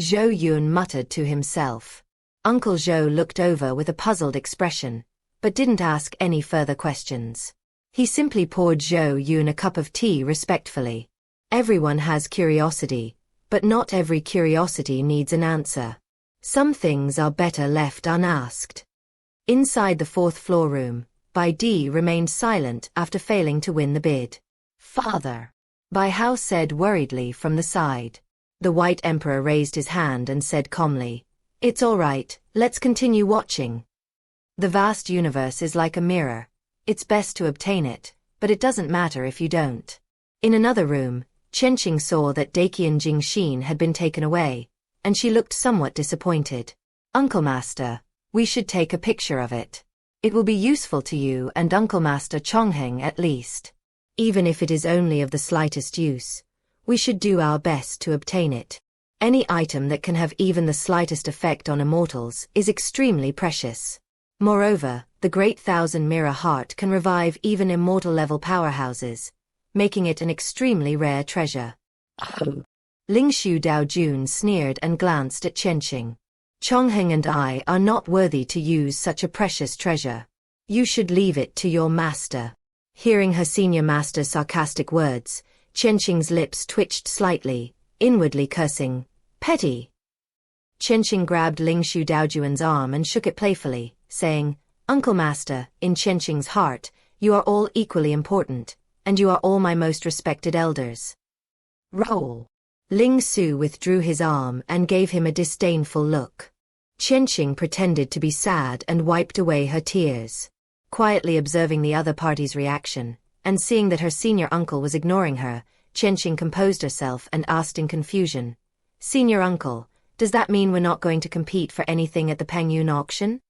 Zhou Yun muttered to himself. Uncle Zhou looked over with a puzzled expression, but didn't ask any further questions. He simply poured Zhou Yun a cup of tea respectfully. Everyone has curiosity, but not every curiosity needs an answer. Some things are better left unasked. Inside the fourth-floor room, Bai Di remained silent after failing to win the bid. Father, Bai Hao said worriedly from the side. The White Emperor raised his hand and said calmly, It's all right, let's continue watching. The vast universe is like a mirror. It's best to obtain it, but it doesn't matter if you don't. In another room, Chenqing saw that Daqian Jingxin had been taken away, and she looked somewhat disappointed. Uncle Master, we should take a picture of it. It will be useful to you and Uncle Master Chongheng at least. Even if it is only of the slightest use, we should do our best to obtain it. Any item that can have even the slightest effect on immortals is extremely precious. Moreover, the Great Thousand Mirror Heart can revive even immortal-level powerhouses, making it an extremely rare treasure. Lingshu Daojun sneered and glanced at Chenqing. Chongheng and I are not worthy to use such a precious treasure. You should leave it to your master. Hearing her senior master's sarcastic words, Chenqing's lips twitched slightly, inwardly cursing, petty. Chenqing grabbed Lingshu Daojun's arm and shook it playfully, saying, Uncle Master, in Chenqing's heart, you are all equally important, and you are all my most respected elders. Roll. Ling Su withdrew his arm and gave him a disdainful look. Chenqing pretended to be sad and wiped away her tears. Quietly observing the other party's reaction, and seeing that her senior uncle was ignoring her, Chenqing composed herself and asked in confusion, Senior uncle, does that mean we're not going to compete for anything at the Pengyun auction?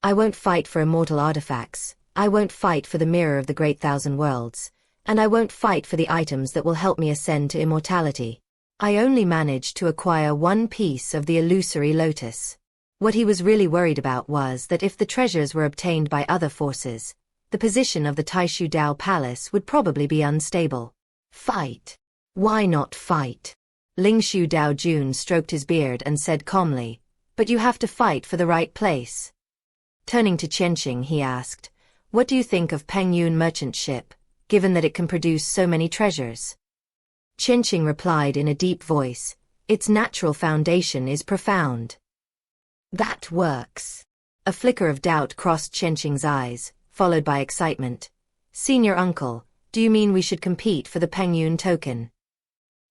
I won't fight for immortal artifacts, I won't fight for the mirror of the Great Thousand Worlds, and I won't fight for the items that will help me ascend to immortality. I only managed to acquire one piece of the illusory lotus. What he was really worried about was that if the treasures were obtained by other forces, the position of the Taixu Dao Palace would probably be unstable. Fight. Why not fight? Lingshu Daojun stroked his beard and said calmly, But you have to fight for the right place. Turning to Chenqing, he asked, What do you think of Pengyun merchant ship, given that it can produce so many treasures? Chenqing replied in a deep voice, Its natural foundation is profound. That works. A flicker of doubt crossed Chenqing's eyes, followed by excitement. Senior uncle, Do you mean we should compete for the Pengyun Token?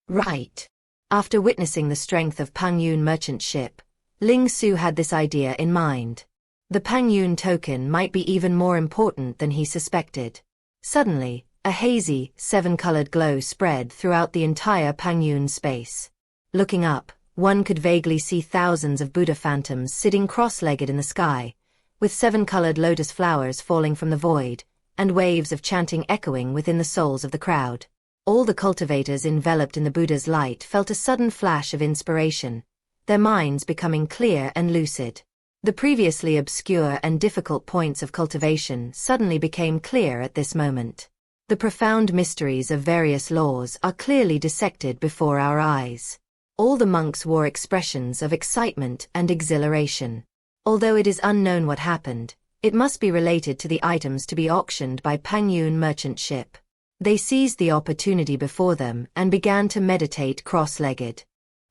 Right. After witnessing the strength of Pengyun merchant ship, Ling Su had this idea in mind. The Pengyun Token might be even more important than he suspected. Suddenly, a hazy, seven-colored glow spread throughout the entire Pengyun space. Looking up, one could vaguely see thousands of Buddha phantoms sitting cross-legged in the sky, with seven-colored lotus flowers falling from the void, and waves of chanting echoing within the souls of the crowd. All the cultivators enveloped in the Buddha's light felt a sudden flash of inspiration, their minds becoming clear and lucid. The previously obscure and difficult points of cultivation suddenly became clear at this moment. The profound mysteries of various laws are clearly dissected before our eyes. All the monks wore expressions of excitement and exhilaration. Although it is unknown what happened, it must be related to the items to be auctioned by Pengyun merchant ship. They seized the opportunity before them and began to meditate cross-legged.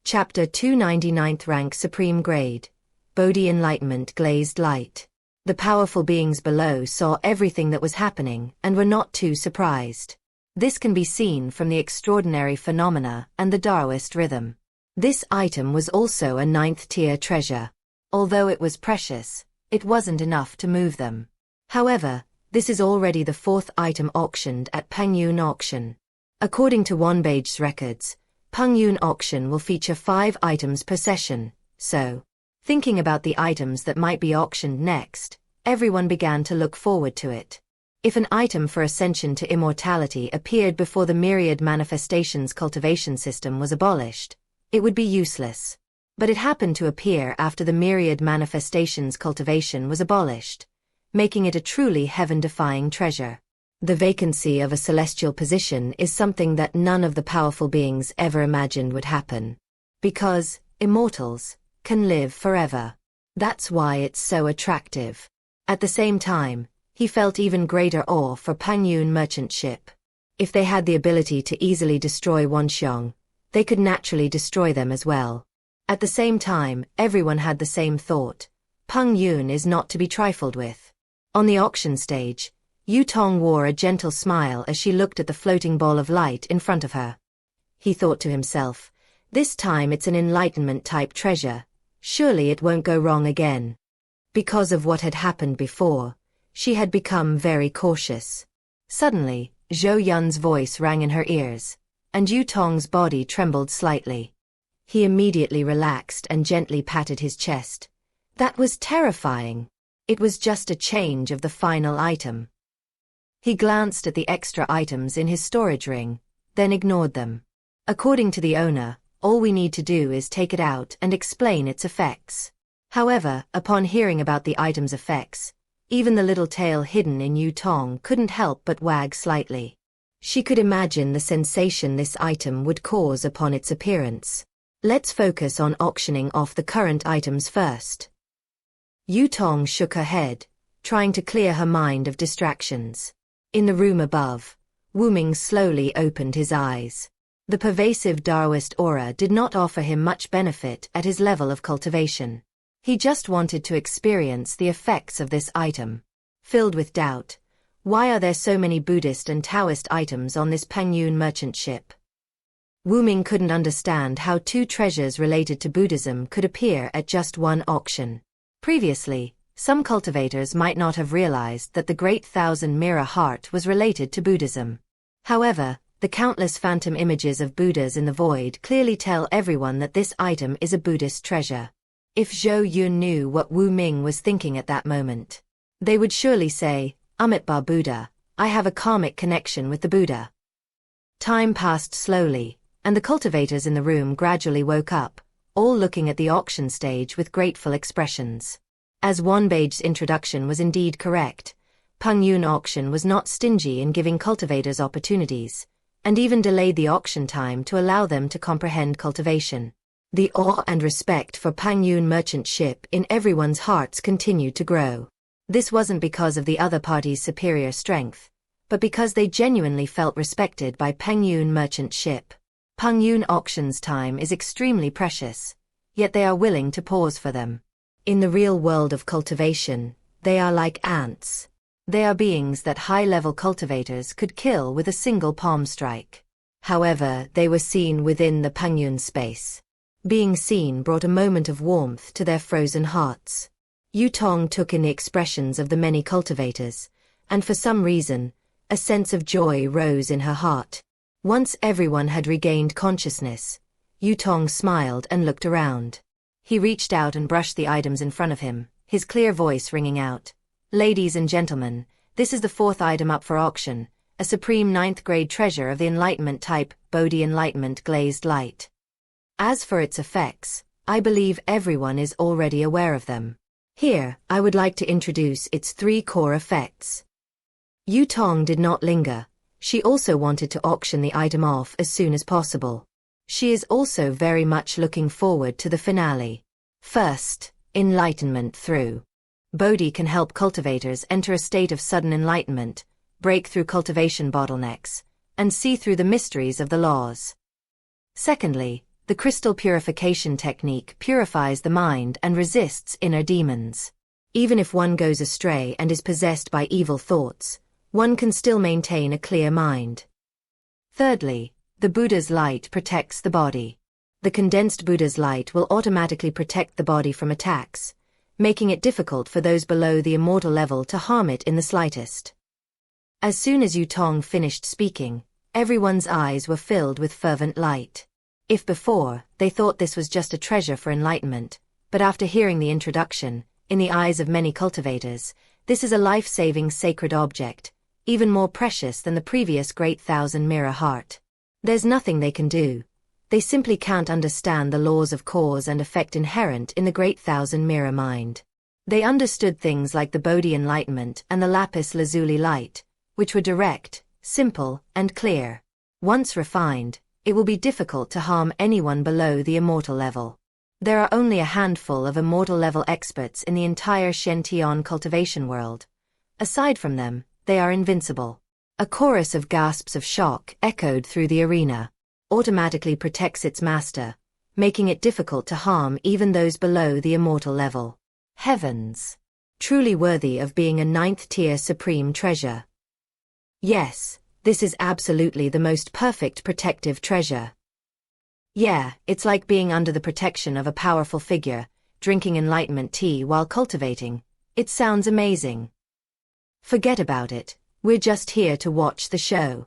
Chapter 299th Rank Supreme Grade. Bodhi Enlightenment Glazed Light. The powerful beings below saw everything that was happening and were not too surprised. This can be seen from the extraordinary phenomena and the Taoist rhythm. This item was also a 9th-tier treasure. Although it was precious, it wasn't enough to move them. However, this is already the 4th item auctioned at Pengyun auction. According to Wanbage's records, Pengyun auction will feature 5 items per session, so, thinking about the items that might be auctioned next, everyone began to look forward to it. If an item for ascension to immortality appeared before the myriad manifestations cultivation system was abolished, it would be useless. But it happened to appear after the myriad manifestations cultivation was abolished, making it a truly heaven-defying treasure. The vacancy of a celestial position is something that none of the powerful beings ever imagined would happen. Because immortals can live forever. That's why it's so attractive. At the same time, he felt even greater awe for Pengyun merchant ship. If they had the ability to easily destroy Wanxiong, they could naturally destroy them as well. At the same time, everyone had the same thought. Pengyun is not to be trifled with. On the auction stage, Yu Tong wore a gentle smile as she looked at the floating ball of light in front of her. He thought to himself, this time it's an enlightenment-type treasure. Surely it won't go wrong again. Because of what had happened before, she had become very cautious. Suddenly, Zhou Yun's voice rang in her ears, and Yu Tong's body trembled slightly. He immediately relaxed and gently patted his chest. That was terrifying. It was just a change of the final item. He glanced at the extra items in his storage ring, then ignored them. According to the owner, all we need to do is take it out and explain its effects. However, upon hearing about the item's effects, even the little tail hidden in Yu Tong couldn't help but wag slightly. She could imagine the sensation this item would cause upon its appearance. Let's focus on auctioning off the current items first. Yu Tong shook her head, trying to clear her mind of distractions. In the room above, Wu Ming slowly opened his eyes. The pervasive Taoist aura did not offer him much benefit at his level of cultivation. He just wanted to experience the effects of this item. Filled with doubt, why are there so many Buddhist and Taoist items on this Pengyun merchant ship? Wu Ming couldn't understand how 2 treasures related to Buddhism could appear at just one auction. Previously, some cultivators might not have realized that the Great Thousand Mirror Heart was related to Buddhism. However, the countless phantom images of Buddhas in the void clearly tell everyone that this item is a Buddhist treasure. If Zhou Yun knew what Wu Ming was thinking at that moment, they would surely say, Amitabha Buddha, I have a karmic connection with the Buddha. Time passed slowly, and the cultivators in the room gradually woke up, all looking at the auction stage with grateful expressions. As Wanbage's introduction was indeed correct, Pengyun auction was not stingy in giving cultivators opportunities, and even delayed the auction time to allow them to comprehend cultivation. The awe and respect for Pengyun merchant ship in everyone's hearts continued to grow. This wasn't because of the other party's superior strength, but because they genuinely felt respected by Pengyun merchant ship. Pengyun auction's time is extremely precious, yet they are willing to pause for them. In the real world of cultivation, they are like ants. They are beings that high-level cultivators could kill with a single palm strike. However, they were seen within the Pengyun space. Being seen brought a moment of warmth to their frozen hearts. Yu Tong took in the expressions of the many cultivators, and for some reason, a sense of joy rose in her heart. Once everyone had regained consciousness, Yu Tong smiled and looked around. He reached out and brushed the items in front of him, his clear voice ringing out. Ladies and gentlemen, this is the 4th item up for auction, a supreme 9th-grade treasure of the Enlightenment type, Bodhi Enlightenment Glazed Light. As for its effects, I believe everyone is already aware of them. Here, I would like to introduce its 3 core effects. Yu Tong did not linger. She also wanted to auction the item off as soon as possible. She is also very much looking forward to the finale. First, enlightenment through. Bodhi can help cultivators enter a state of sudden enlightenment, break through cultivation bottlenecks, and see through the mysteries of the laws. Secondly, the crystal purification technique purifies the mind and resists inner demons. Even if one goes astray and is possessed by evil thoughts, one can still maintain a clear mind. Thirdly, the Buddha's light protects the body. The condensed Buddha's light will automatically protect the body from attacks, making it difficult for those below the immortal level to harm it in the slightest. As soon as Yu Tong finished speaking, everyone's eyes were filled with fervent light. If before, they thought this was just a treasure for enlightenment, but after hearing the introduction, in the eyes of many cultivators, this is a life-saving sacred object, even more precious than the previous Great Thousand Mirror Heart. There's nothing they can do. They simply can't understand the laws of cause and effect inherent in the Great Thousand Mirror mind. They understood things like the Bodhi Enlightenment and the Lapis Lazuli Light, which were direct, simple, and clear. Once refined, it will be difficult to harm anyone below the immortal level. There are only a handful of immortal-level experts in the entire Shen cultivation world. Aside from them, they are invincible. A chorus of gasps of shock echoed through the arena. Automatically protects its master, making it difficult to harm even those below the immortal level. Heavens! Truly worthy of being a 9th-tier supreme treasure. Yes, this is absolutely the most perfect protective treasure. Yeah, it's like being under the protection of a powerful figure, drinking enlightenment tea while cultivating. It sounds amazing. Forget about it, we're just here to watch the show.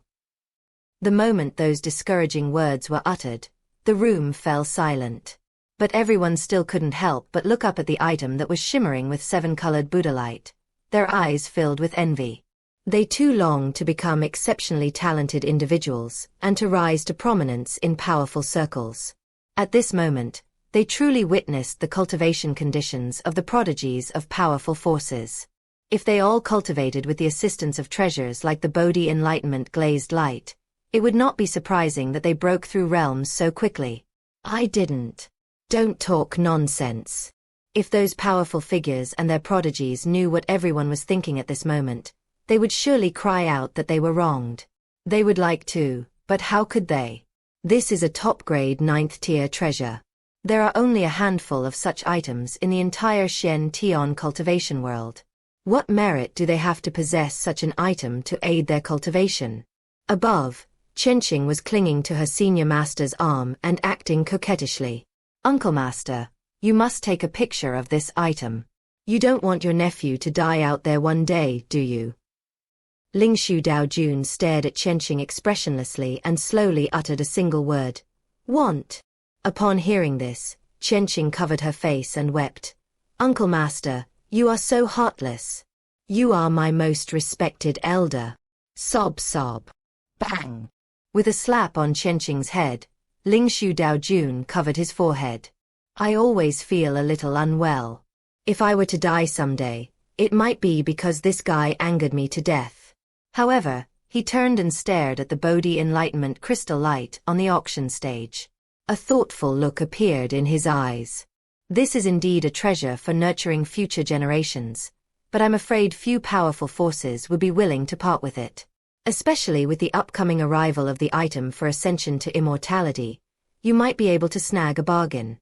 The moment those discouraging words were uttered, the room fell silent. But everyone still couldn't help but look up at the item that was shimmering with 7-colored Buddha light, their eyes filled with envy. They too longed to become exceptionally talented individuals and to rise to prominence in powerful circles. At this moment, they truly witnessed the cultivation conditions of the prodigies of powerful forces. If they all cultivated with the assistance of treasures like the Bodhi Enlightenment Glazed Light, it would not be surprising that they broke through realms so quickly. I didn't. Don't talk nonsense. If those powerful figures and their prodigies knew what everyone was thinking at this moment, they would surely cry out that they were wronged. They would like to, but how could they? This is a top-grade 9th-tier treasure. There are only a handful of such items in the entire Shen cultivation world. What merit do they have to possess such an item to aid their cultivation? Above, Chenqing was clinging to her senior master's arm and acting coquettishly. Uncle Master, you must take a picture of this item. You don't want your nephew to die out there one day, do you? Lingshu Daojun stared at Chenqing expressionlessly and slowly uttered a single word. Want. Upon hearing this, Chenqing covered her face and wept. Uncle Master, you are so heartless. You are my most respected elder. Sob sob. Bang. With a slap on Chenqing's head, Lingshu Daojun covered his forehead. I always feel a little unwell. If I were to die someday, it might be because this guy angered me to death. However, he turned and stared at the Bodhi Enlightenment Crystal light on the auction stage. A thoughtful look appeared in his eyes. This is indeed a treasure for nurturing future generations, but I'm afraid few powerful forces would be willing to part with it. Especially with the upcoming arrival of the item for ascension to immortality, you might be able to snag a bargain.